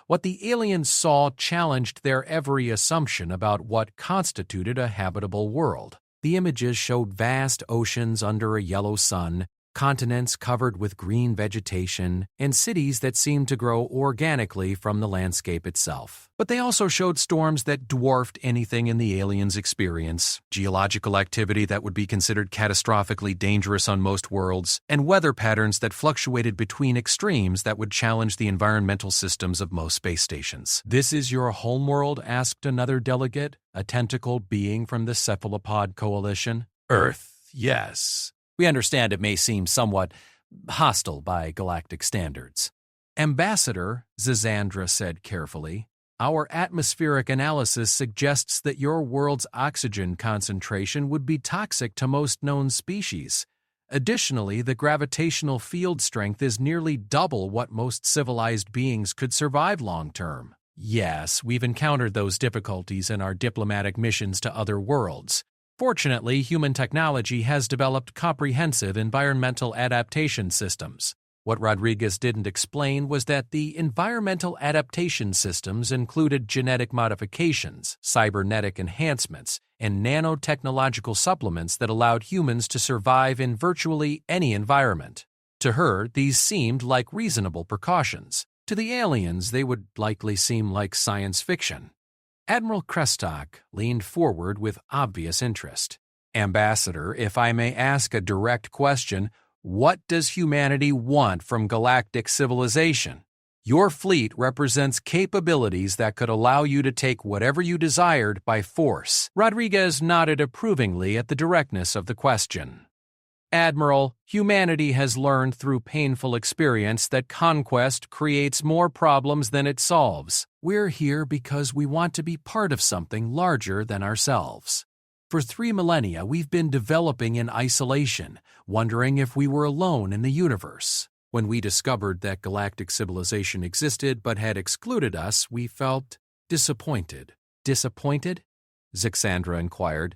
What the aliens saw challenged their every assumption about what constituted a habitable world. The images showed vast oceans under a yellow sun, continents covered with green vegetation, and cities that seemed to grow organically from the landscape itself. But they also showed storms that dwarfed anything in the aliens' experience, geological activity that would be considered catastrophically dangerous on most worlds, and weather patterns that fluctuated between extremes that would challenge the environmental systems of most space stations. This is your homeworld? Asked another delegate, a tentacled being from the Cephalopod Coalition. Earth, yes. We understand it may seem somewhat hostile by galactic standards. Ambassador, Zixendra said carefully, our atmospheric analysis suggests that your world's oxygen concentration would be toxic to most known species. Additionally, the gravitational field strength is nearly double what most civilized beings could survive long-term. Yes, we've encountered those difficulties in our diplomatic missions to other worlds. Fortunately, human technology has developed comprehensive environmental adaptation systems. What Rodriguez didn't explain was that the environmental adaptation systems included genetic modifications, cybernetic enhancements, and nanotechnological supplements that allowed humans to survive in virtually any environment. To her, these seemed like reasonable precautions. To the aliens, they would likely seem like science fiction. Admiral Krestock leaned forward with obvious interest. "Ambassador, if I may ask a direct question, what does humanity want from galactic civilization? Your fleet represents capabilities that could allow you to take whatever you desired by force." Rodriguez nodded approvingly at the directness of the question. "Admiral, humanity has learned through painful experience that conquest creates more problems than it solves. We're here because we want to be part of something larger than ourselves. For 3 millennia, we've been developing in isolation, wondering if we were alone in the universe. When we discovered that galactic civilization existed but had excluded us, we felt disappointed." "Disappointed?" Zixandra inquired.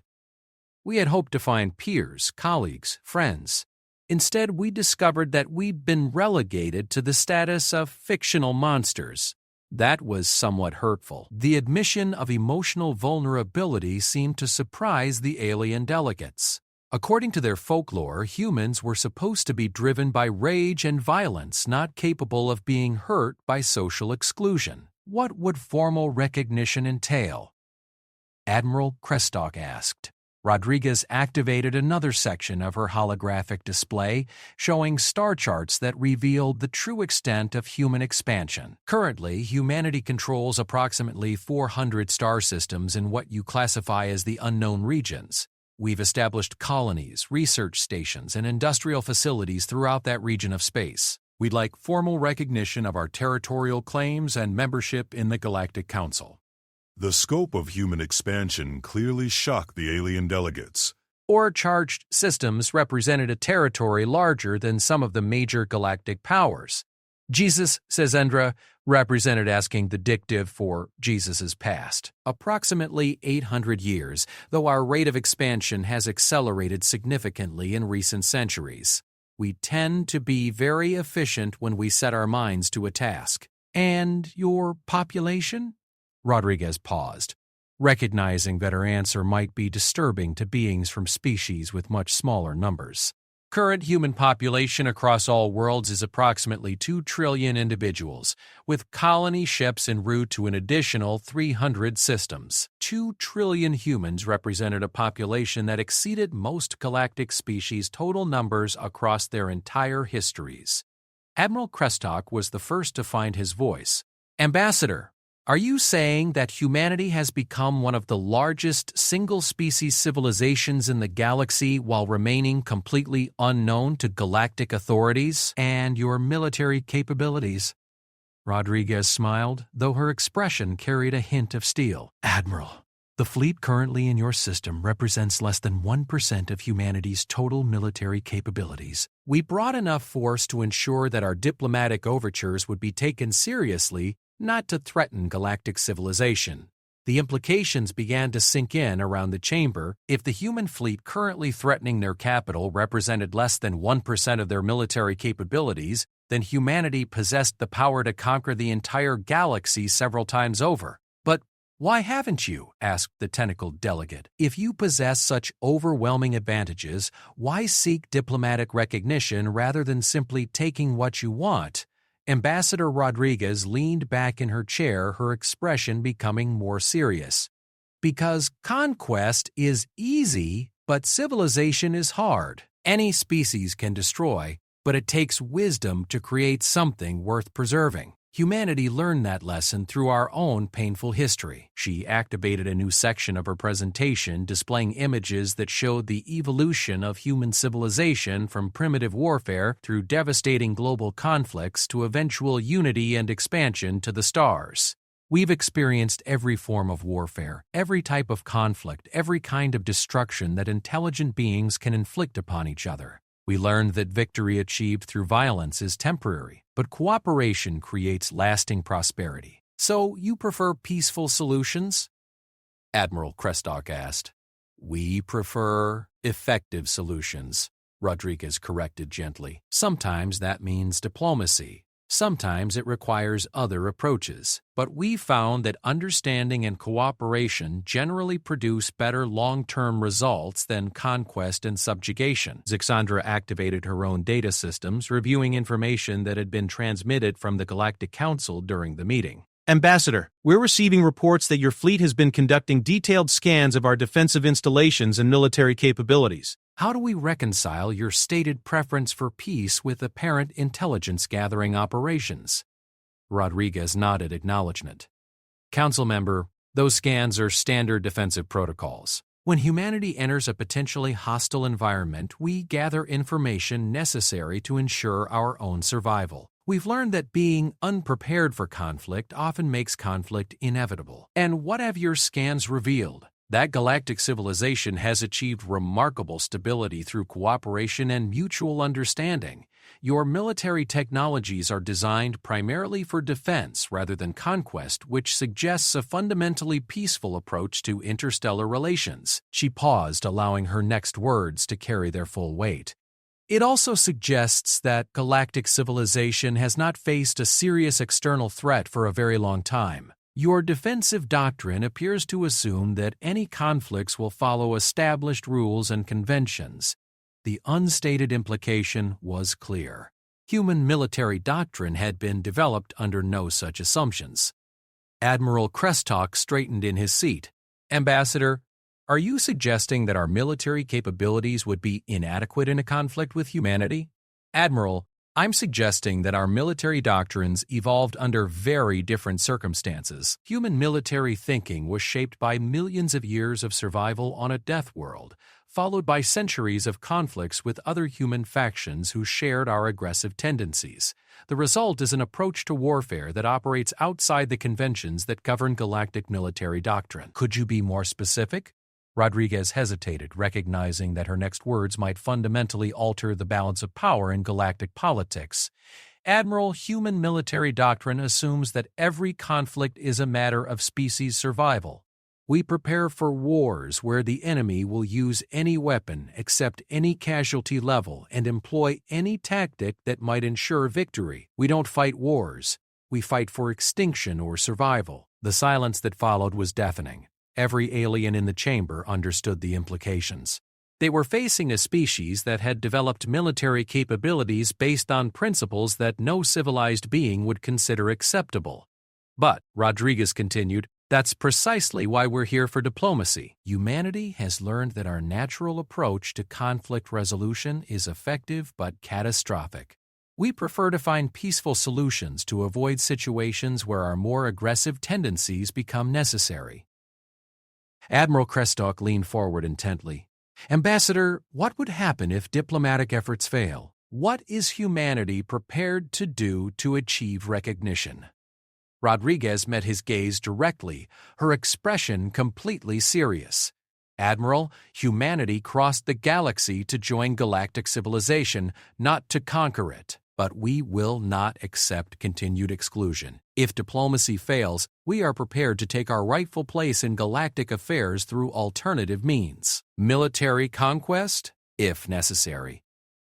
"We had hoped to find peers, colleagues, friends. Instead, we discovered that we'd been relegated to the status of fictional monsters. That was somewhat hurtful." The admission of emotional vulnerability seemed to surprise the alien delegates. According to their folklore, humans were supposed to be driven by rage and violence, not capable of being hurt by social exclusion. What would formal recognition entail? Admiral Krestock asked. Rodriguez activated another section of her holographic display, showing star charts that revealed the true extent of human expansion. Currently, humanity controls approximately 400 star systems in what you classify as the unknown regions. We've established colonies, research stations, and industrial facilities throughout that region of space. We'd like formal recognition of our territorial claims and membership in the Galactic Council." The scope of human expansion clearly shocked the alien delegates. Ore-charged systems represented a territory larger than some of the major galactic powers. Jesus, says Endra, represented asking the dictive for Jesus's past. Approximately 800 years, though our rate of expansion has accelerated significantly in recent centuries. We tend to be very efficient when we set our minds to a task. "And your population?" Rodriguez paused, recognizing that her answer might be disturbing to beings from species with much smaller numbers. Current human population across all worlds is approximately 2 trillion individuals, with colony ships en route to an additional 300 systems. 2 trillion humans represented a population that exceeded most galactic species' total numbers across their entire histories. Admiral Krestock was the first to find his voice. "Ambassador, are you saying that humanity has become one of the largest single-species civilizations in the galaxy while remaining completely unknown to galactic authorities and your military capabilities?" Rodriguez smiled, though her expression carried a hint of steel. "Admiral, the fleet currently in your system represents less than 1% of humanity's total military capabilities. We brought enough force to ensure that our diplomatic overtures would be taken seriously, not to threaten galactic civilization. The implications began to sink in around the chamber. If the human fleet currently threatening their capital represented less than 1% of their military capabilities, then humanity possessed the power to conquer the entire galaxy several times over. But why haven't you? Asked the tentacled delegate. If you possess such overwhelming advantages, why seek diplomatic recognition rather than simply taking what you want? Ambassador Rodriguez leaned back in her chair, her expression becoming more serious. Because conquest is easy, but civilization is hard. Any species can destroy, but it takes wisdom to create something worth preserving. Humanity learned that lesson through our own painful history. She activated a new section of her presentation displaying images that showed the evolution of human civilization from primitive warfare through devastating global conflicts to eventual unity and expansion to the stars. We've experienced every form of warfare, every type of conflict, every kind of destruction that intelligent beings can inflict upon each other. We learned that victory achieved through violence is temporary, but cooperation creates lasting prosperity. So you prefer peaceful solutions? Admiral Krestock asked. We prefer effective solutions, Rodriguez corrected gently. Sometimes that means diplomacy. Sometimes it requires other approaches, but we found that understanding and cooperation generally produce better long-term results than conquest and subjugation. Zixandra activated her own data systems, reviewing information that had been transmitted from the Galactic Council during the meeting. Ambassador, we're receiving reports that your fleet has been conducting detailed scans of our defensive installations and military capabilities. How do we reconcile your stated preference for peace with apparent intelligence-gathering operations? Rodriguez nodded acknowledgement. Council member, those scans are standard defensive protocols. When humanity enters a potentially hostile environment, we gather information necessary to ensure our own survival. We've learned that being unprepared for conflict often makes conflict inevitable. And what have your scans revealed? That galactic civilization has achieved remarkable stability through cooperation and mutual understanding. Your military technologies are designed primarily for defense rather than conquest, which suggests a fundamentally peaceful approach to interstellar relations. She paused, allowing her next words to carry their full weight. It also suggests that galactic civilization has not faced a serious external threat for a very long time. Your defensive doctrine appears to assume that any conflicts will follow established rules and conventions. The unstated implication was clear. Human military doctrine had been developed under no such assumptions. Admiral Krestock straightened in his seat. Ambassador, are you suggesting that our military capabilities would be inadequate in a conflict with humanity? Admiral, I'm suggesting that our military doctrines evolved under very different circumstances. Human military thinking was shaped by millions of years of survival on a death world, followed by centuries of conflicts with other human factions who shared our aggressive tendencies. The result is an approach to warfare that operates outside the conventions that govern galactic military doctrine. Could you be more specific? Rodriguez hesitated, recognizing that her next words might fundamentally alter the balance of power in galactic politics. Admiral, human military doctrine assumes that every conflict is a matter of species survival. We prepare for wars where the enemy will use any weapon, accept any casualty level, and employ any tactic that might ensure victory. We don't fight wars. We fight for extinction or survival. The silence that followed was deafening. Every alien in the chamber understood the implications. They were facing a species that had developed military capabilities based on principles that no civilized being would consider acceptable. But, Rodriguez continued, that's precisely why we're here for diplomacy. Humanity has learned that our natural approach to conflict resolution is effective but catastrophic. We prefer to find peaceful solutions to avoid situations where our more aggressive tendencies become necessary. Admiral Krestock leaned forward intently. Ambassador, what would happen if diplomatic efforts fail? What is humanity prepared to do to achieve recognition? Rodriguez met his gaze directly, her expression completely serious. Admiral, humanity crossed the galaxy to join galactic civilization, not to conquer it. But we will not accept continued exclusion. If diplomacy fails, we are prepared to take our rightful place in galactic affairs through alternative means. Military conquest, if necessary.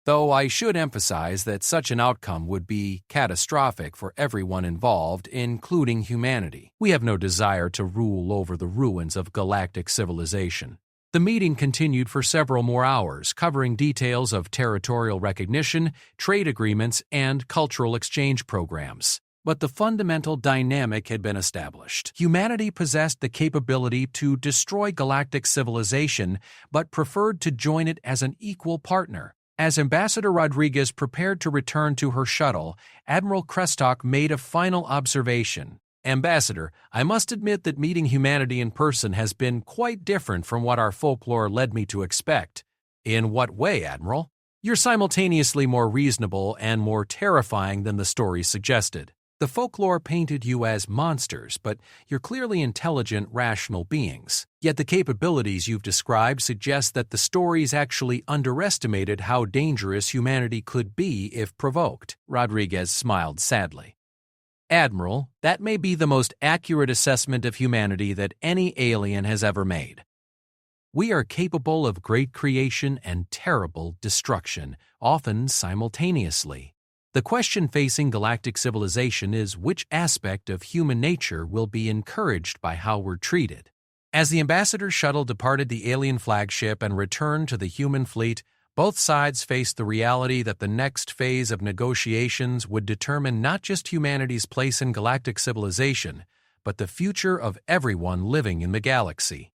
Though I should emphasize that such an outcome would be catastrophic for everyone involved, including humanity. We have no desire to rule over the ruins of galactic civilization. The meeting continued for several more hours, covering details of territorial recognition, trade agreements, and cultural exchange programs. But the fundamental dynamic had been established. Humanity possessed the capability to destroy galactic civilization, but preferred to join it as an equal partner. As Ambassador Rodriguez prepared to return to her shuttle, Admiral Krestock made a final observation. Ambassador, I must admit that meeting humanity in person has been quite different from what our folklore led me to expect. In what way, Admiral? You're simultaneously more reasonable and more terrifying than the story suggested. The folklore painted you as monsters, but you're clearly intelligent, rational beings. Yet the capabilities you've described suggest that the stories actually underestimated how dangerous humanity could be if provoked. Rodriguez smiled sadly. Admiral, that may be the most accurate assessment of humanity that any alien has ever made. We are capable of great creation and terrible destruction, often simultaneously. The question facing galactic civilization is which aspect of human nature will be encouraged by how we're treated. As the ambassador shuttle departed the alien flagship and returned to the human fleet, both sides faced the reality that the next phase of negotiations would determine not just humanity's place in galactic civilization, but the future of everyone living in the galaxy.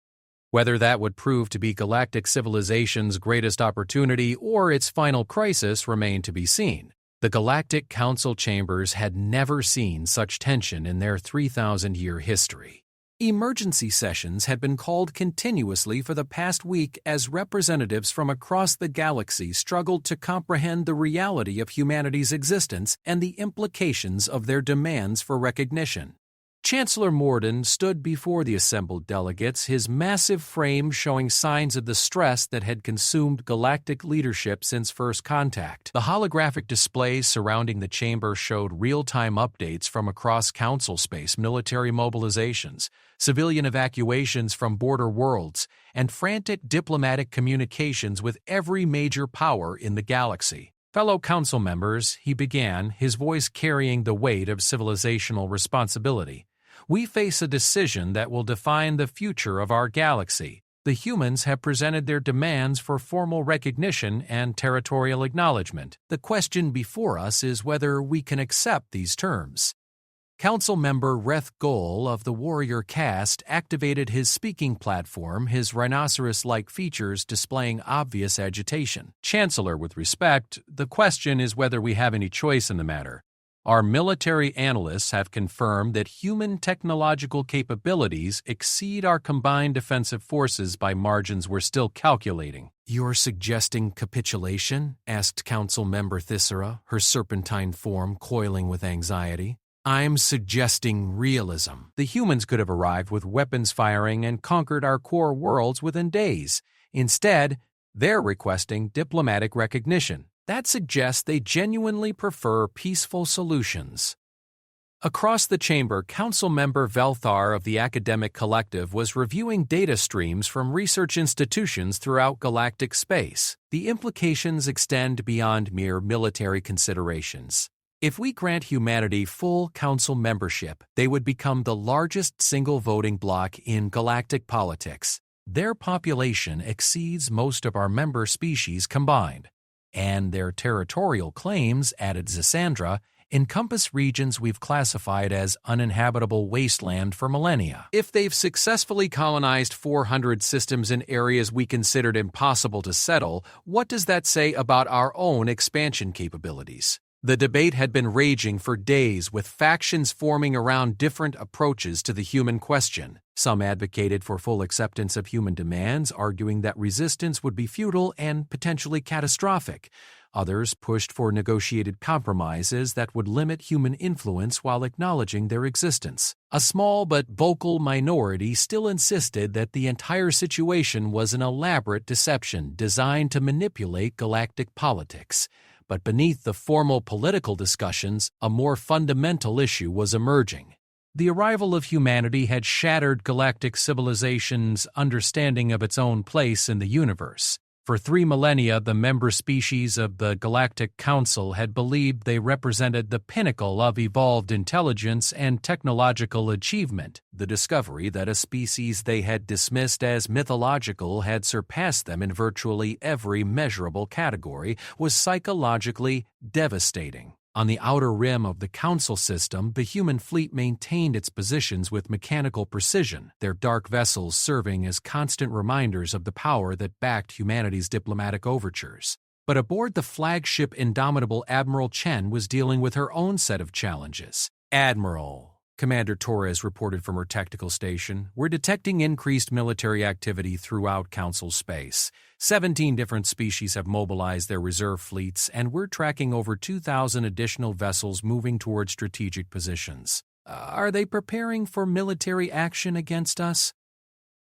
Whether that would prove to be galactic civilization's greatest opportunity or its final crisis remained to be seen. The Galactic Council chambers had never seen such tension in their 3,000-year history. Emergency sessions had been called continuously for the past week as representatives from across the galaxy struggled to comprehend the reality of humanity's existence and the implications of their demands for recognition. Chancellor Morden stood before the assembled delegates, his massive frame showing signs of the stress that had consumed galactic leadership since first contact. The holographic displays surrounding the chamber showed real-time updates from across Council space, military mobilizations, civilian evacuations from border worlds, and frantic diplomatic communications with every major power in the galaxy. Fellow Council members, he began, his voice carrying the weight of civilizational responsibility. We face a decision that will define the future of our galaxy. The humans have presented their demands for formal recognition and territorial acknowledgement. The question before us is whether we can accept these terms. Council member Reth Goal of the Warrior Caste activated his speaking platform, his rhinoceros-like features displaying obvious agitation. Chancellor, with respect, the question is whether we have any choice in the matter. Our military analysts have confirmed that human technological capabilities exceed our combined defensive forces by margins we're still calculating. You're suggesting capitulation? Asked Council member Thissera, her serpentine form coiling with anxiety. I'm suggesting realism. The humans could have arrived with weapons firing and conquered our core worlds within days. Instead, they're requesting diplomatic recognition. That suggests they genuinely prefer peaceful solutions. Across the chamber, Council member Velthar of the Academic Collective was reviewing data streams from research institutions throughout galactic space. The implications extend beyond mere military considerations. If we grant humanity full Council membership, they would become the largest single voting bloc in galactic politics. Their population exceeds most of our member species combined. And their territorial claims, added Zissandra, encompass regions we've classified as uninhabitable wasteland for millennia. If they've successfully colonized 400 systems in areas we considered impossible to settle, what does that say about our own expansion capabilities? The debate had been raging for days, with factions forming around different approaches to the human question. Some advocated for full acceptance of human demands, arguing that resistance would be futile and potentially catastrophic. Others pushed for negotiated compromises that would limit human influence while acknowledging their existence. A small but vocal minority still insisted that the entire situation was an elaborate deception designed to manipulate galactic politics. But beneath the formal political discussions, a more fundamental issue was emerging. The arrival of humanity had shattered galactic civilization's understanding of its own place in the universe. For 3 millennia, the member species of the Galactic Council had believed they represented the pinnacle of evolved intelligence and technological achievement. The discovery that a species they had dismissed as mythological had surpassed them in virtually every measurable category was psychologically devastating. On the outer rim of the Council system, the human fleet maintained its positions with mechanical precision, their dark vessels serving as constant reminders of the power that backed humanity's diplomatic overtures. But aboard the flagship Indomitable, Admiral Chen was dealing with her own set of challenges. Admiral, Commander Torres reported from her tactical station. We're detecting increased military activity throughout Council space. 17 different species have mobilized their reserve fleets, and we're tracking over 2,000 additional vessels moving toward strategic positions. Are they preparing for military action against us?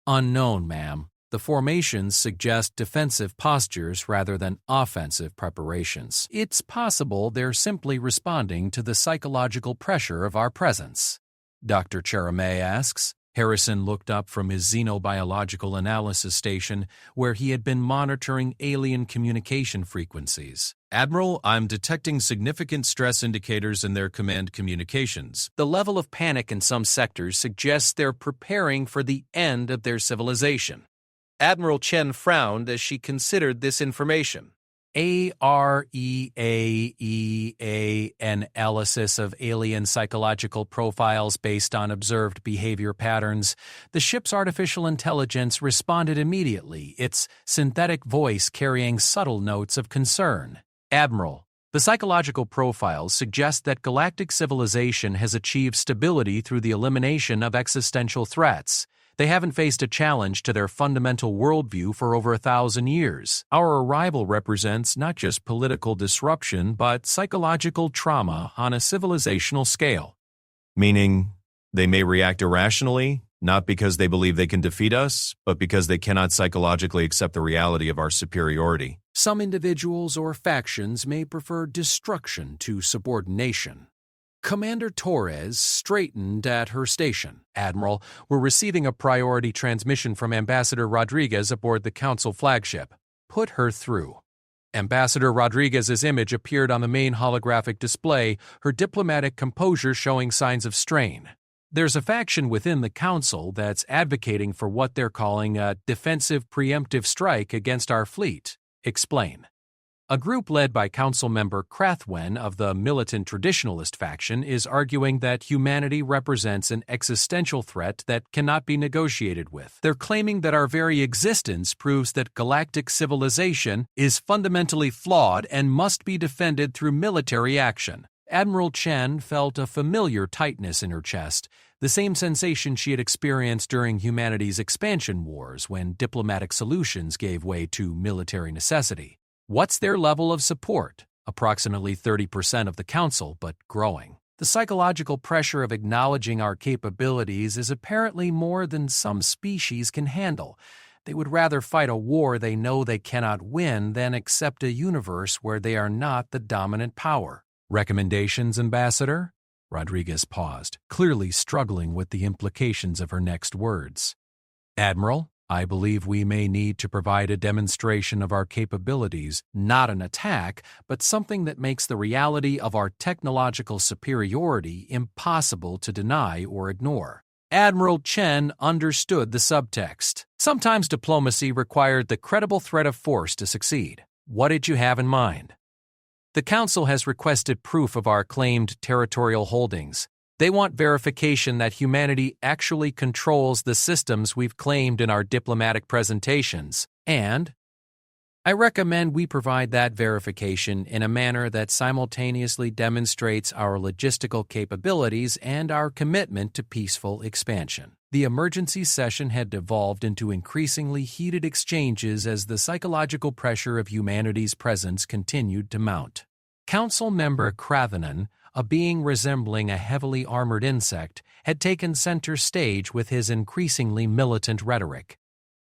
Unknown, ma'am. The formations suggest defensive postures rather than offensive preparations. It's possible they're simply responding to the psychological pressure of our presence. Dr. Cheramay asks. Harrison looked up from his xenobiological analysis station where he had been monitoring alien communication frequencies. Admiral, I'm detecting significant stress indicators in their command communications. The level of panic in some sectors suggests they're preparing for the end of their civilization. Admiral Chen frowned as she considered this information. AREAEA analysis of alien psychological profiles based on observed behavior patterns. The ship's artificial intelligence responded immediately, its synthetic voice carrying subtle notes of concern. Admiral, the psychological profiles suggest that galactic civilization has achieved stability through the elimination of existential threats. They haven't faced a challenge to their fundamental worldview for over 1,000 years. Our arrival represents not just political disruption, but psychological trauma on a civilizational scale. Meaning, they may react irrationally, not because they believe they can defeat us, but because they cannot psychologically accept the reality of our superiority. Some individuals or factions may prefer destruction to subordination. Commander Torres straightened at her station. Admiral, we're receiving a priority transmission from Ambassador Rodriguez aboard the Council flagship. Put her through. Ambassador Rodriguez's image appeared on the main holographic display, her diplomatic composure showing signs of strain. There's a faction within the Council that's advocating for what they're calling a defensive preemptive strike against our fleet. Explain. A group led by Council member Krathwen of the militant traditionalist faction is arguing that humanity represents an existential threat that cannot be negotiated with. They're claiming that our very existence proves that galactic civilization is fundamentally flawed and must be defended through military action. Admiral Chen felt a familiar tightness in her chest, the same sensation she had experienced during humanity's expansion wars when diplomatic solutions gave way to military necessity. What's their level of support? Approximately 30% of the Council, but growing. The psychological pressure of acknowledging our capabilities is apparently more than some species can handle. They would rather fight a war they know they cannot win than accept a universe where they are not the dominant power. Recommendations, Ambassador? Rodriguez paused, clearly struggling with the implications of her next words. Admiral, I believe we may need to provide a demonstration of our capabilities, not an attack, but something that makes the reality of our technological superiority impossible to deny or ignore. Admiral Chen understood the subtext. Sometimes diplomacy required the credible threat of force to succeed. What did you have in mind? The Council has requested proof of our claimed territorial holdings. They want verification that humanity actually controls the systems we've claimed in our diplomatic presentations, and I recommend we provide that verification in a manner that simultaneously demonstrates our logistical capabilities and our commitment to peaceful expansion. The emergency session had devolved into increasingly heated exchanges as the psychological pressure of humanity's presence continued to mount. Council member Krathenen, a being resembling a heavily armored insect, had taken center stage with his increasingly militant rhetoric.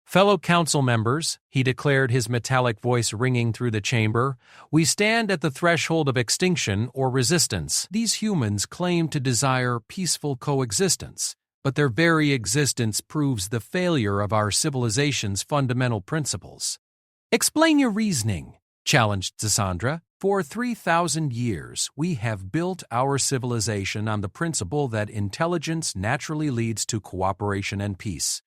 Fellow council members, he declared, his metallic voice ringing through the chamber, we stand at the threshold of extinction or resistance. These humans claim to desire peaceful coexistence, but their very existence proves the failure of our civilization's fundamental principles. Explain your reasoning, challenged Cassandra. For 3,000 years, we have built our civilization on the principle that intelligence naturally leads to cooperation and peace.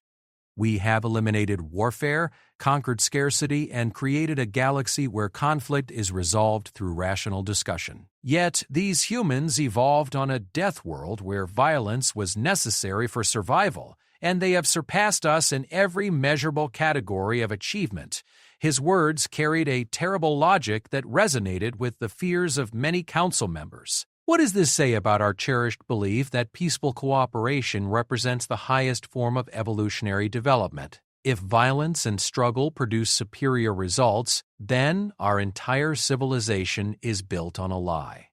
We have eliminated warfare, conquered scarcity, and created a galaxy where conflict is resolved through rational discussion. Yet, these humans evolved on a death world where violence was necessary for survival, and they have surpassed us in every measurable category of achievement. His words carried a terrible logic that resonated with the fears of many council members. What does this say about our cherished belief that peaceful cooperation represents the highest form of evolutionary development? If violence and struggle produce superior results, then our entire civilization is built on a lie.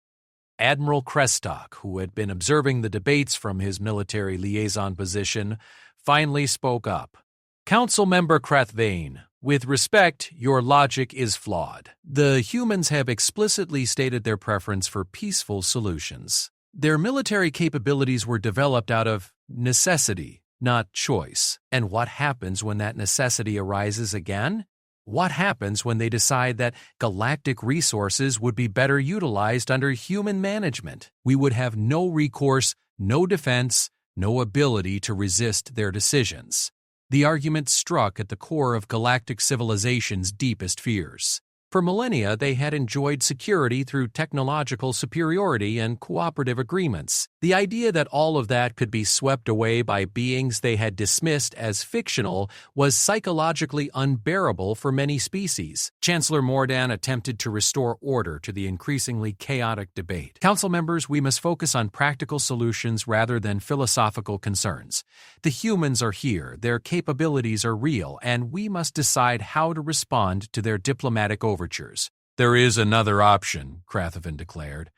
Admiral Crestock, who had been observing the debates from his military liaison position, finally spoke up. Council Member Krathvain, with respect, your logic is flawed. The humans have explicitly stated their preference for peaceful solutions. Their military capabilities were developed out of necessity, not choice. And what happens when that necessity arises again? What happens when they decide that galactic resources would be better utilized under human management? We would have no recourse, no defense, no ability to resist their decisions. The argument struck at the core of galactic civilization's deepest fears. For millennia, they had enjoyed security through technological superiority and cooperative agreements. The idea that all of that could be swept away by beings they had dismissed as fictional was psychologically unbearable for many species. Chancellor Mordan attempted to restore order to the increasingly chaotic debate. Council members, we must focus on practical solutions rather than philosophical concerns. The humans are here, their capabilities are real, and we must decide how to respond to their diplomatic overtures. There is another option, Krathvain declared.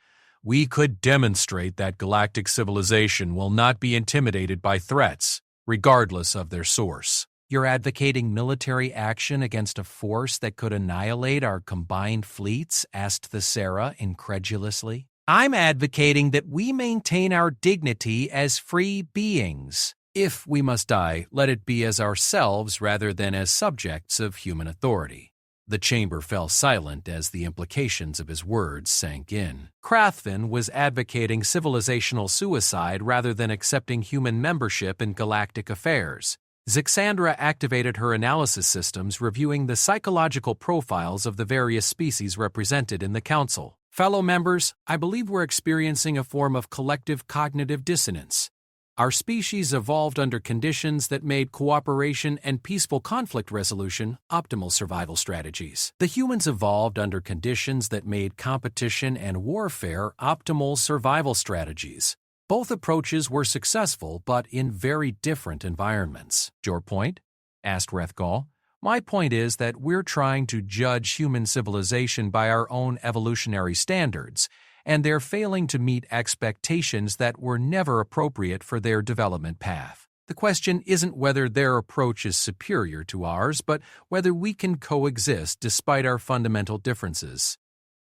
We could demonstrate that galactic civilization will not be intimidated by threats, regardless of their source. You're advocating military action against a force that could annihilate our combined fleets? Asked the Sarah incredulously. I'm advocating that we maintain our dignity as free beings. If we must die, let it be as ourselves rather than as subjects of human authority. The chamber fell silent as the implications of his words sank in. Krathvain was advocating civilizational suicide rather than accepting human membership in galactic affairs. Zixandra activated her analysis systems, reviewing the psychological profiles of the various species represented in the council. Fellow members, I believe we're experiencing a form of collective cognitive dissonance. Our species evolved under conditions that made cooperation and peaceful conflict resolution optimal survival strategies. The humans evolved under conditions that made competition and warfare optimal survival strategies. Both approaches were successful, but in very different environments. Your point? Asked Rethgal. My point is that we're trying to judge human civilization by our own evolutionary standards, and they're failing to meet expectations that were never appropriate for their development path. The question isn't whether their approach is superior to ours, but whether we can coexist despite our fundamental differences.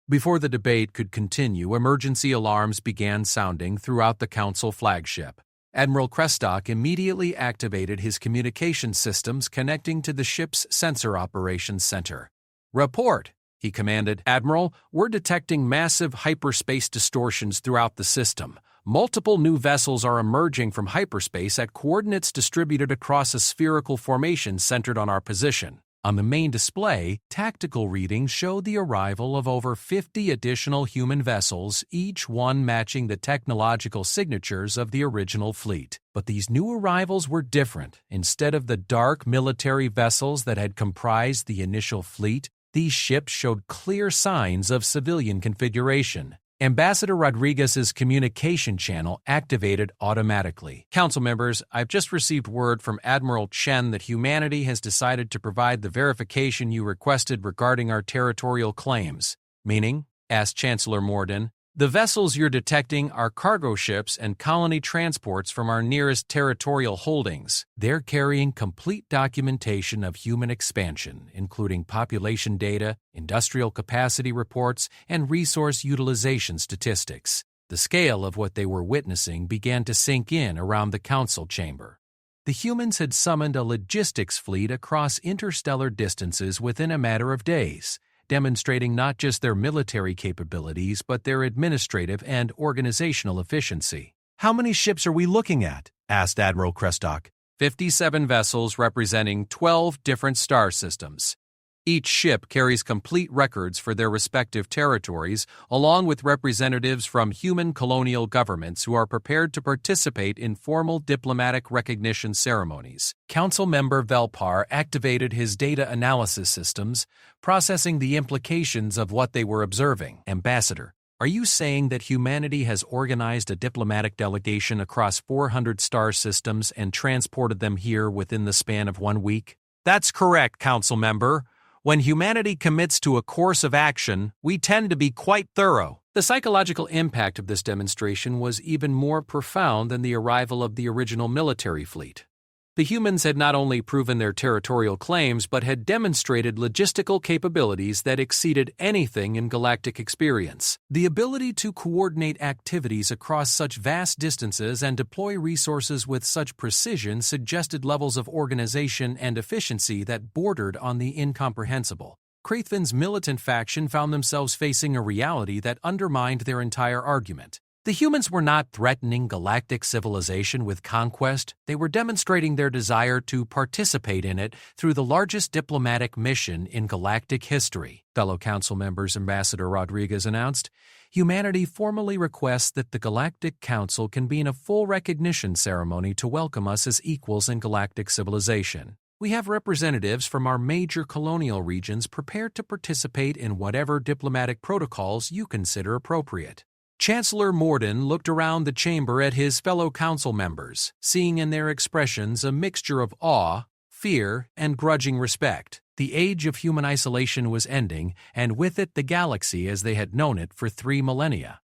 Before the debate could continue, emergency alarms began sounding throughout the Council flagship. Admiral Crestock immediately activated his communication systems connecting to the ship's sensor operations center. Report, he commanded. Admiral, we're detecting massive hyperspace distortions throughout the system. Multiple new vessels are emerging from hyperspace at coordinates distributed across a spherical formation centered on our position. On the main display, tactical readings show the arrival of over 50 additional human vessels, each one matching the technological signatures of the original fleet. But these new arrivals were different. Instead of the dark military vessels that had comprised the initial fleet, these ships showed clear signs of civilian configuration. Ambassador Rodriguez's communication channel activated automatically. Council members, I've just received word from Admiral Chen that humanity has decided to provide the verification you requested regarding our territorial claims. Meaning? Asked Chancellor Mordan. The vessels you're detecting are cargo ships and colony transports from our nearest territorial holdings. They're carrying complete documentation of human expansion, including population data, industrial capacity reports, and resource utilization statistics. The scale of what they were witnessing began to sink in around the council chamber. The humans had summoned a logistics fleet across interstellar distances within a matter of days, demonstrating not just their military capabilities but their administrative and organizational efficiency. How many ships are we looking at? Asked Admiral Crestock. 57 vessels representing 12 different star systems. Each ship carries complete records for their respective territories, along with representatives from human colonial governments who are prepared to participate in formal diplomatic recognition ceremonies. Council member Velpar activated his data analysis systems, processing the implications of what they were observing. Ambassador, Are you saying that humanity has organized a diplomatic delegation across 400 star systems and transported them here within the span of 1 week? That's correct, Council Member. When humanity commits to a course of action, we tend to be quite thorough. The psychological impact of this demonstration was even more profound than the arrival of the original military fleet. The humans had not only proven their territorial claims, but had demonstrated logistical capabilities that exceeded anything in galactic experience. The ability to coordinate activities across such vast distances and deploy resources with such precision suggested levels of organization and efficiency that bordered on the incomprehensible. Krathvin's militant faction found themselves facing a reality that undermined their entire argument. The humans were not threatening galactic civilization with conquest, they were demonstrating their desire to participate in it through the largest diplomatic mission in galactic history. Fellow council members Ambassador Rodriguez announced, humanity formally requests that the Galactic Council convene a full recognition ceremony to welcome us as equals in galactic civilization. We have representatives from our major colonial regions prepared to participate in whatever diplomatic protocols you consider appropriate. Chancellor Morden looked around the chamber at his fellow council members, seeing in their expressions a mixture of awe, fear, and grudging respect. The age of human isolation was ending, and with it the galaxy as they had known it for 3 millennia.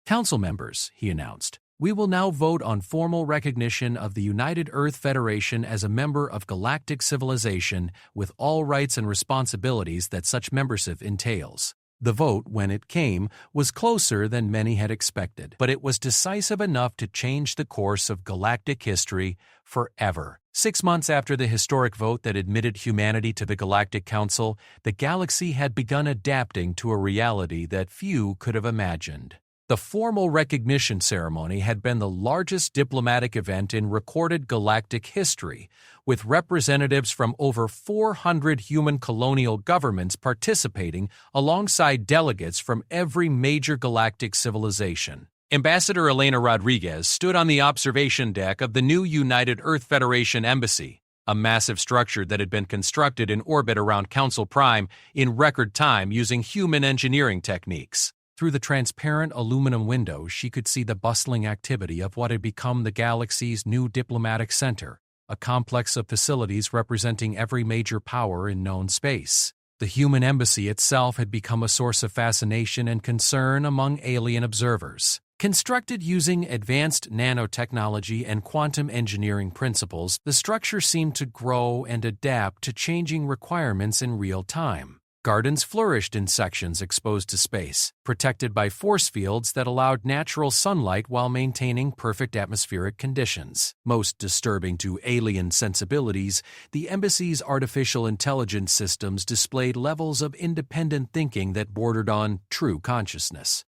Council members, he announced, we will now vote on formal recognition of the United Earth Federation as a member of galactic civilization with all rights and responsibilities that such membership entails. The vote, when it came, was closer than many had expected, but it was decisive enough to change the course of galactic history forever. 6 months after the historic vote that admitted humanity to the Galactic Council, the galaxy had begun adapting to a reality that few could have imagined. The formal recognition ceremony had been the largest diplomatic event in recorded galactic history, with representatives from over 400 human colonial governments participating alongside delegates from every major galactic civilization. Ambassador Elena Rodriguez stood on the observation deck of the new United Earth Federation Embassy, a massive structure that had been constructed in orbit around Council Prime in record time using human engineering techniques. Through the transparent aluminum window, she could see the bustling activity of what had become the galaxy's new diplomatic center, a complex of facilities representing every major power in known space. The human embassy itself had become a source of fascination and concern among alien observers. Constructed using advanced nanotechnology and quantum engineering principles, the structure seemed to grow and adapt to changing requirements in real time. Gardens flourished in sections exposed to space, protected by force fields that allowed natural sunlight while maintaining perfect atmospheric conditions. Most disturbing to alien sensibilities, the embassy's artificial intelligence systems displayed levels of independent thinking that bordered on true consciousness.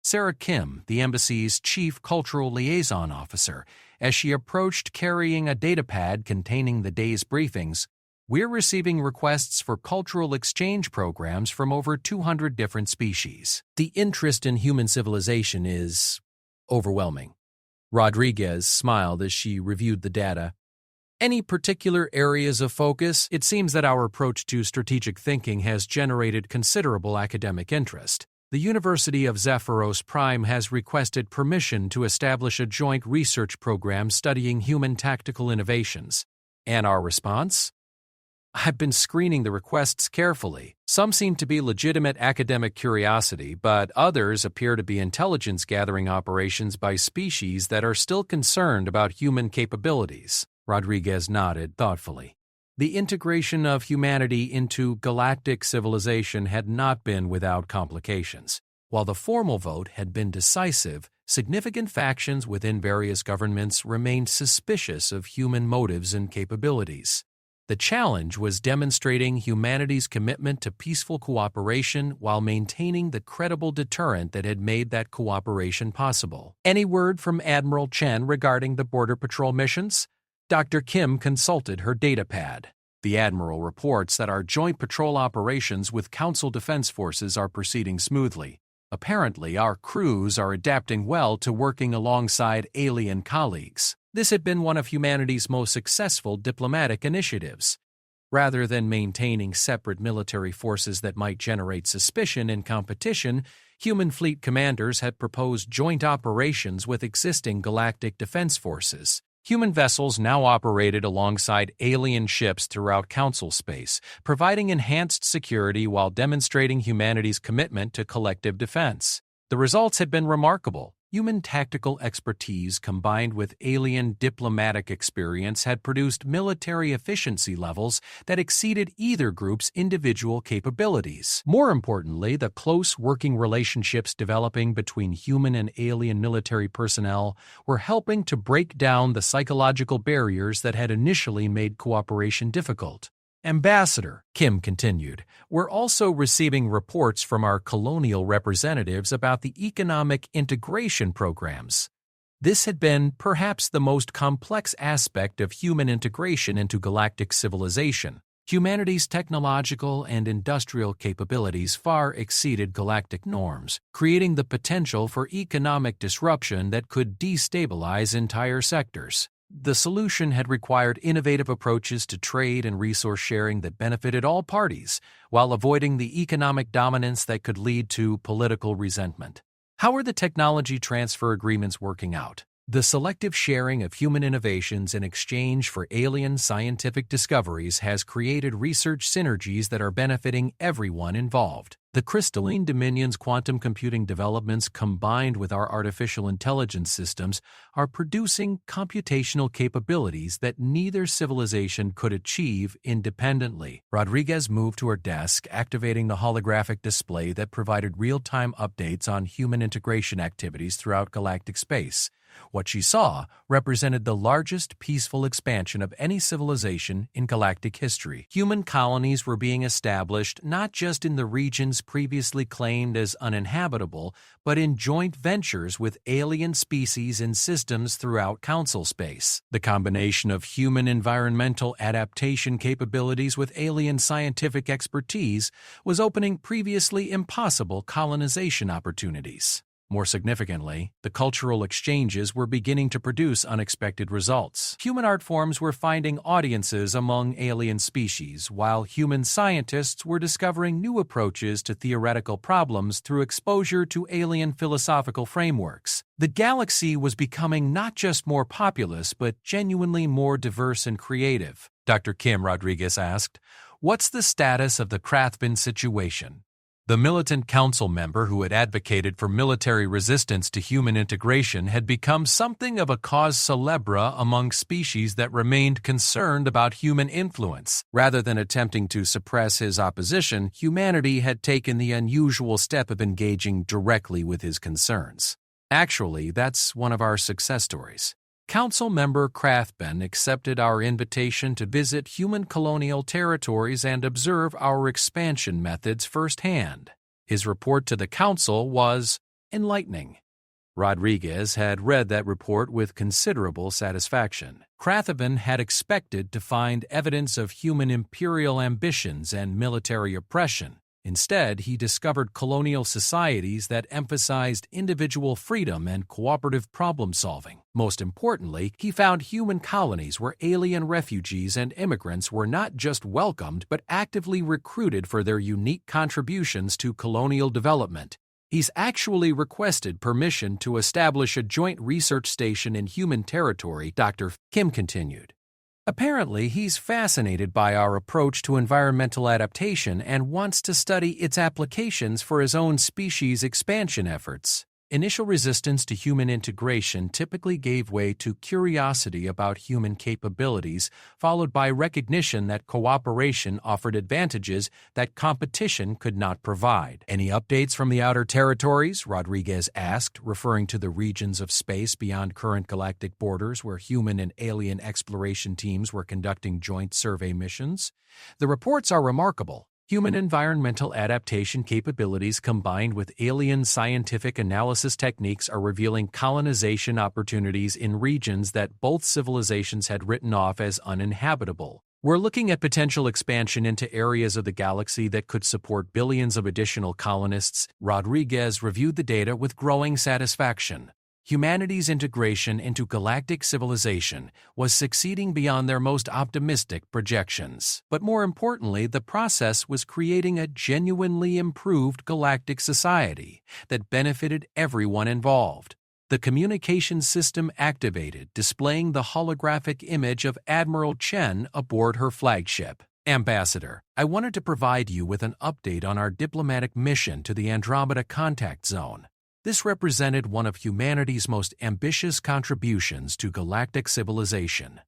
Sarah Kim, the embassy's chief cultural liaison officer, as she approached carrying a datapad containing the day's briefings, we're receiving requests for cultural exchange programs from over 200 different species. The interest in human civilization is overwhelming. Rodriguez smiled as she reviewed the data. Any particular areas of focus? It seems that our approach to strategic thinking has generated considerable academic interest. The University of Zephyros Prime has requested permission to establish a joint research program studying human tactical innovations. And our response? I've been screening the requests carefully. Some seem to be legitimate academic curiosity, but others appear to be intelligence-gathering operations by species that are still concerned about human capabilities. Rodriguez nodded thoughtfully. The integration of humanity into galactic civilization had not been without complications. While the formal vote had been decisive, significant factions within various governments remained suspicious of human motives and capabilities. The challenge was demonstrating humanity's commitment to peaceful cooperation while maintaining the credible deterrent that had made that cooperation possible. Any word from Admiral Chen regarding the Border Patrol missions? Dr. Kim consulted her datapad. The Admiral reports that our joint patrol operations with Council Defense Forces are proceeding smoothly. Apparently, our crews are adapting well to working alongside alien colleagues. This had been one of humanity's most successful diplomatic initiatives. Rather than maintaining separate military forces that might generate suspicion and competition, Human fleet commanders had proposed joint operations with existing galactic defense forces. Human vessels now operated alongside alien ships throughout Council space, providing enhanced security while demonstrating humanity's commitment to collective defense. The results had been remarkable. Human tactical expertise combined with alien diplomatic experience had produced military efficiency levels that exceeded either group's individual capabilities. More importantly, the close working relationships developing between human and alien military personnel were helping to break down the psychological barriers that had initially made cooperation difficult. Ambassador, Kim continued, we're also receiving reports from our colonial representatives about the economic integration programs. This had been perhaps the most complex aspect of human integration into galactic civilization. Humanity's technological and industrial capabilities far exceeded galactic norms, creating the potential for economic disruption that could destabilize entire sectors. The solution had required innovative approaches to trade and resource sharing that benefited all parties, while avoiding the economic dominance that could lead to political resentment. How are the technology transfer agreements working out? The selective sharing of human innovations in exchange for alien scientific discoveries has created research synergies that are benefiting everyone involved. The crystalline Dominion's quantum computing developments combined with our artificial intelligence systems are producing computational capabilities that neither civilization could achieve independently. Rodriguez moved to her desk, activating the holographic display that provided real-time updates on human integration activities throughout galactic space. What she saw represented the largest peaceful expansion of any civilization in galactic history. Human colonies were being established not just in the regions previously claimed as uninhabitable, but in joint ventures with alien species and systems throughout Council space. The combination of human environmental adaptation capabilities with alien scientific expertise was opening previously impossible colonization opportunities. More significantly, the cultural exchanges were beginning to produce unexpected results. Human art forms were finding audiences among alien species, while human scientists were discovering new approaches to theoretical problems through exposure to alien philosophical frameworks. The galaxy was becoming not just more populous, but genuinely more diverse and creative. Dr. Kim Rodriguez asked, "What's the status of the Krathbin situation?" The militant council member who had advocated for military resistance to human integration had become something of a cause célèbre among species that remained concerned about human influence. Rather than attempting to suppress his opposition, humanity had taken the unusual step of engaging directly with his concerns. Actually, that's one of our success stories. Council member Krathbin accepted our invitation to visit human colonial territories and observe our expansion methods firsthand. His report to the council was enlightening. Rodriguez had read that report with considerable satisfaction. Krathbin had expected to find evidence of human imperial ambitions and military oppression. Instead, he discovered colonial societies that emphasized individual freedom and cooperative problem-solving. Most importantly, he found human colonies where alien refugees and immigrants were not just welcomed but actively recruited for their unique contributions to colonial development. He's actually requested permission to establish a joint research station in human territory, Dr. Kim continued. Apparently, he's fascinated by our approach to environmental adaptation and wants to study its applications for his own species' expansion efforts. Initial resistance to human integration typically gave way to curiosity about human capabilities, followed by recognition that cooperation offered advantages that competition could not provide. Any updates from the outer territories? Rodriguez asked, referring to the regions of space beyond current galactic borders where human and alien exploration teams were conducting joint survey missions. The reports are remarkable. Human environmental adaptation capabilities combined with alien scientific analysis techniques are revealing colonization opportunities in regions that both civilizations had written off as uninhabitable. We're looking at potential expansion into areas of the galaxy that could support billions of additional colonists. Rodriguez reviewed the data with growing satisfaction. Humanity's integration into galactic civilization was succeeding beyond their most optimistic projections. But more importantly, the process was creating a genuinely improved galactic society that benefited everyone involved. The communication system activated, displaying the holographic image of Admiral Chen aboard her flagship. Ambassador, I wanted to provide you with an update on our diplomatic mission to the Andromeda Contact Zone. This represented one of humanity's most ambitious contributions to galactic civilization.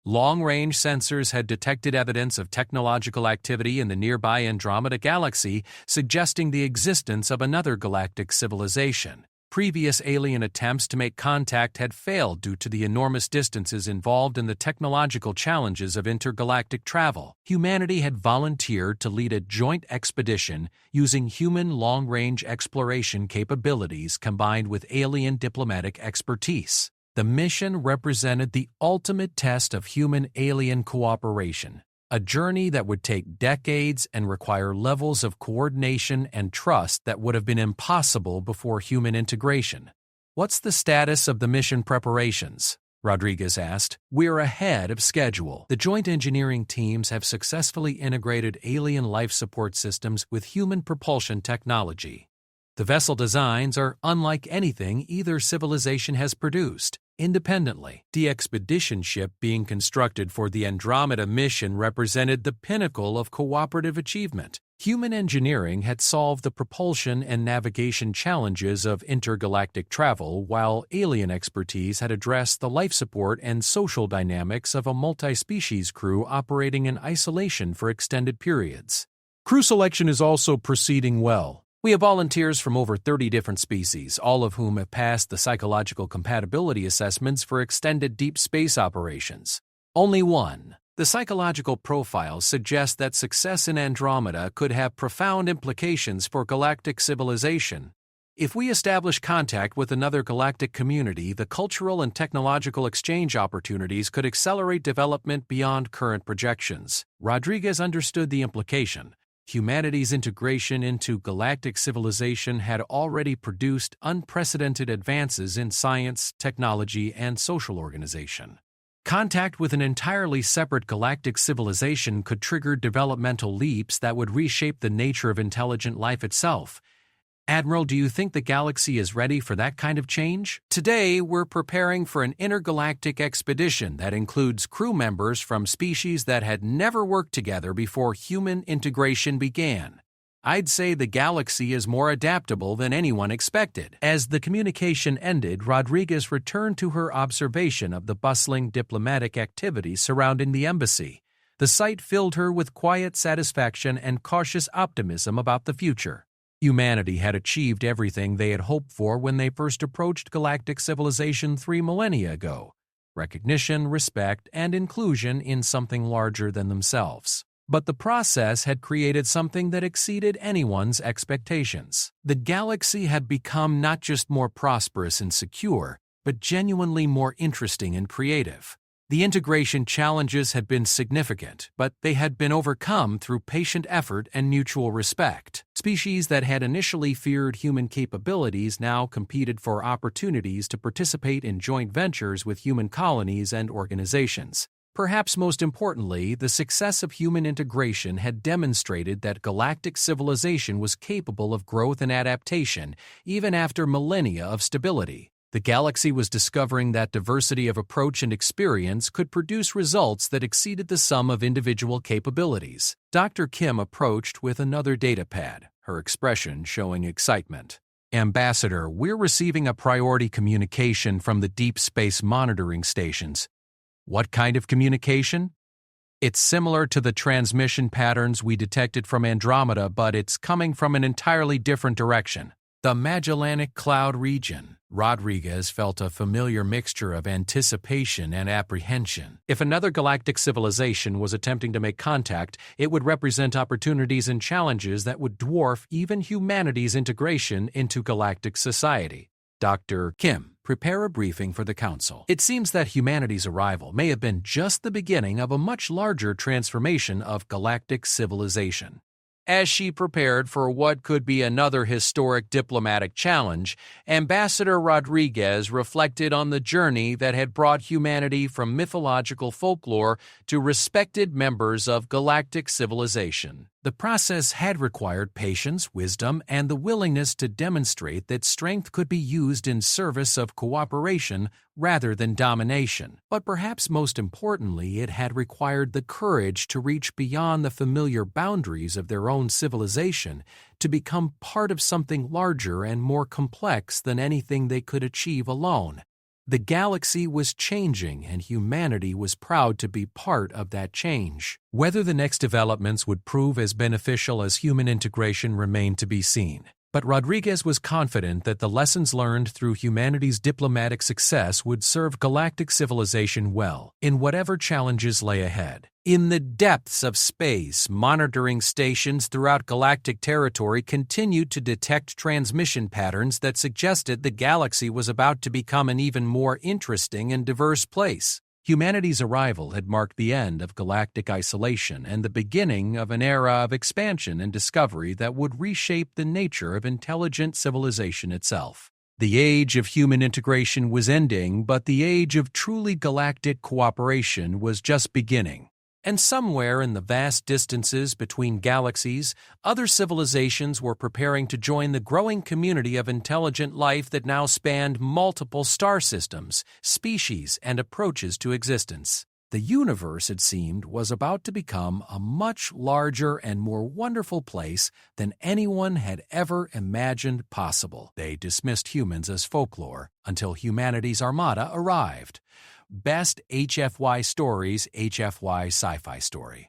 Long-range sensors had detected evidence of technological activity in the nearby Andromeda galaxy, suggesting the existence of another galactic civilization. Previous alien attempts to make contact had failed due to the enormous distances involved in the technological challenges of intergalactic travel. Humanity had volunteered to lead a joint expedition using human long-range exploration capabilities combined with alien diplomatic expertise. The mission represented the ultimate test of human-alien cooperation, a journey that would take decades and require levels of coordination and trust that would have been impossible before human integration. "What's the status of the mission preparations?" Rodriguez asked. "We're ahead of schedule. The joint engineering teams have successfully integrated alien life support systems with human propulsion technology. The vessel designs are unlike anything either civilization has produced. Independently, the expedition ship being constructed for the Andromeda mission represented the pinnacle of cooperative achievement. Human engineering had solved the propulsion and navigation challenges of intergalactic travel, while alien expertise had addressed the life support and social dynamics of a multi-species crew operating in isolation for extended periods. Crew selection is also proceeding well. We have volunteers from over 30 different species, all of whom have passed the psychological compatibility assessments for extended deep space operations. Only one. The psychological profiles suggest that success in Andromeda could have profound implications for galactic civilization. If we establish contact with another galactic community, the cultural and technological exchange opportunities could accelerate development beyond current projections. Rodriguez understood the implication. Humanity's integration into galactic civilization had already produced unprecedented advances in science, technology, and social organization. Contact with an entirely separate galactic civilization could trigger developmental leaps that would reshape the nature of intelligent life itself. Admiral, do you think the galaxy is ready for that kind of change? Today, we're preparing for an intergalactic expedition that includes crew members from species that had never worked together before human integration began. I'd say the galaxy is more adaptable than anyone expected. As the communication ended, Rodriguez returned to her observation of the bustling diplomatic activity surrounding the embassy. The sight filled her with quiet satisfaction and cautious optimism about the future. Humanity had achieved everything they had hoped for when they first approached galactic civilization 3 millennia ago: recognition, respect, and inclusion in something larger than themselves. But the process had created something that exceeded anyone's expectations. The galaxy had become not just more prosperous and secure, but genuinely more interesting and creative. The integration challenges had been significant, but they had been overcome through patient effort and mutual respect. Species that had initially feared human capabilities now competed for opportunities to participate in joint ventures with human colonies and organizations. Perhaps most importantly, the success of human integration had demonstrated that galactic civilization was capable of growth and adaptation, even after millennia of stability. The galaxy was discovering that diversity of approach and experience could produce results that exceeded the sum of individual capabilities. Dr. Kim approached with another data pad, her expression showing excitement. "Ambassador, we're receiving a priority communication from the deep space monitoring stations." "What kind of communication?" "It's similar to the transmission patterns we detected from Andromeda, but it's coming from an entirely different direction." The Magellanic Cloud region. Rodriguez felt a familiar mixture of anticipation and apprehension. If another galactic civilization was attempting to make contact, it would represent opportunities and challenges that would dwarf even humanity's integration into galactic society. Dr. Kim, prepare a briefing for the Council. It seems that humanity's arrival may have been just the beginning of a much larger transformation of galactic civilization. As she prepared for what could be another historic diplomatic challenge, Ambassador Rodriguez reflected on the journey that had brought humanity from mythological folklore to respected members of galactic civilization. The process had required patience, wisdom, and the willingness to demonstrate that strength could be used in service of cooperation rather than domination. But perhaps most importantly, it had required the courage to reach beyond the familiar boundaries of their own civilization to become part of something larger and more complex than anything they could achieve alone. The galaxy was changing, and humanity was proud to be part of that change. Whether the next developments would prove as beneficial as human integration remained to be seen. But Rodriguez was confident that the lessons learned through humanity's diplomatic success would serve galactic civilization well in whatever challenges lay ahead. In the depths of space, monitoring stations throughout galactic territory continued to detect transmission patterns that suggested the galaxy was about to become an even more interesting and diverse place. Humanity's arrival had marked the end of galactic isolation and the beginning of an era of expansion and discovery that would reshape the nature of intelligent civilization itself. The age of human integration was ending, but the age of truly galactic cooperation was just beginning. And somewhere in the vast distances between galaxies, other civilizations were preparing to join the growing community of intelligent life that now spanned multiple star systems, species, and approaches to existence. The universe, it seemed, was about to become a much larger and more wonderful place than anyone had ever imagined possible. They dismissed humans as folklore until humanity's Armada arrived. Best HFY Stories HFY Sci-Fi Story.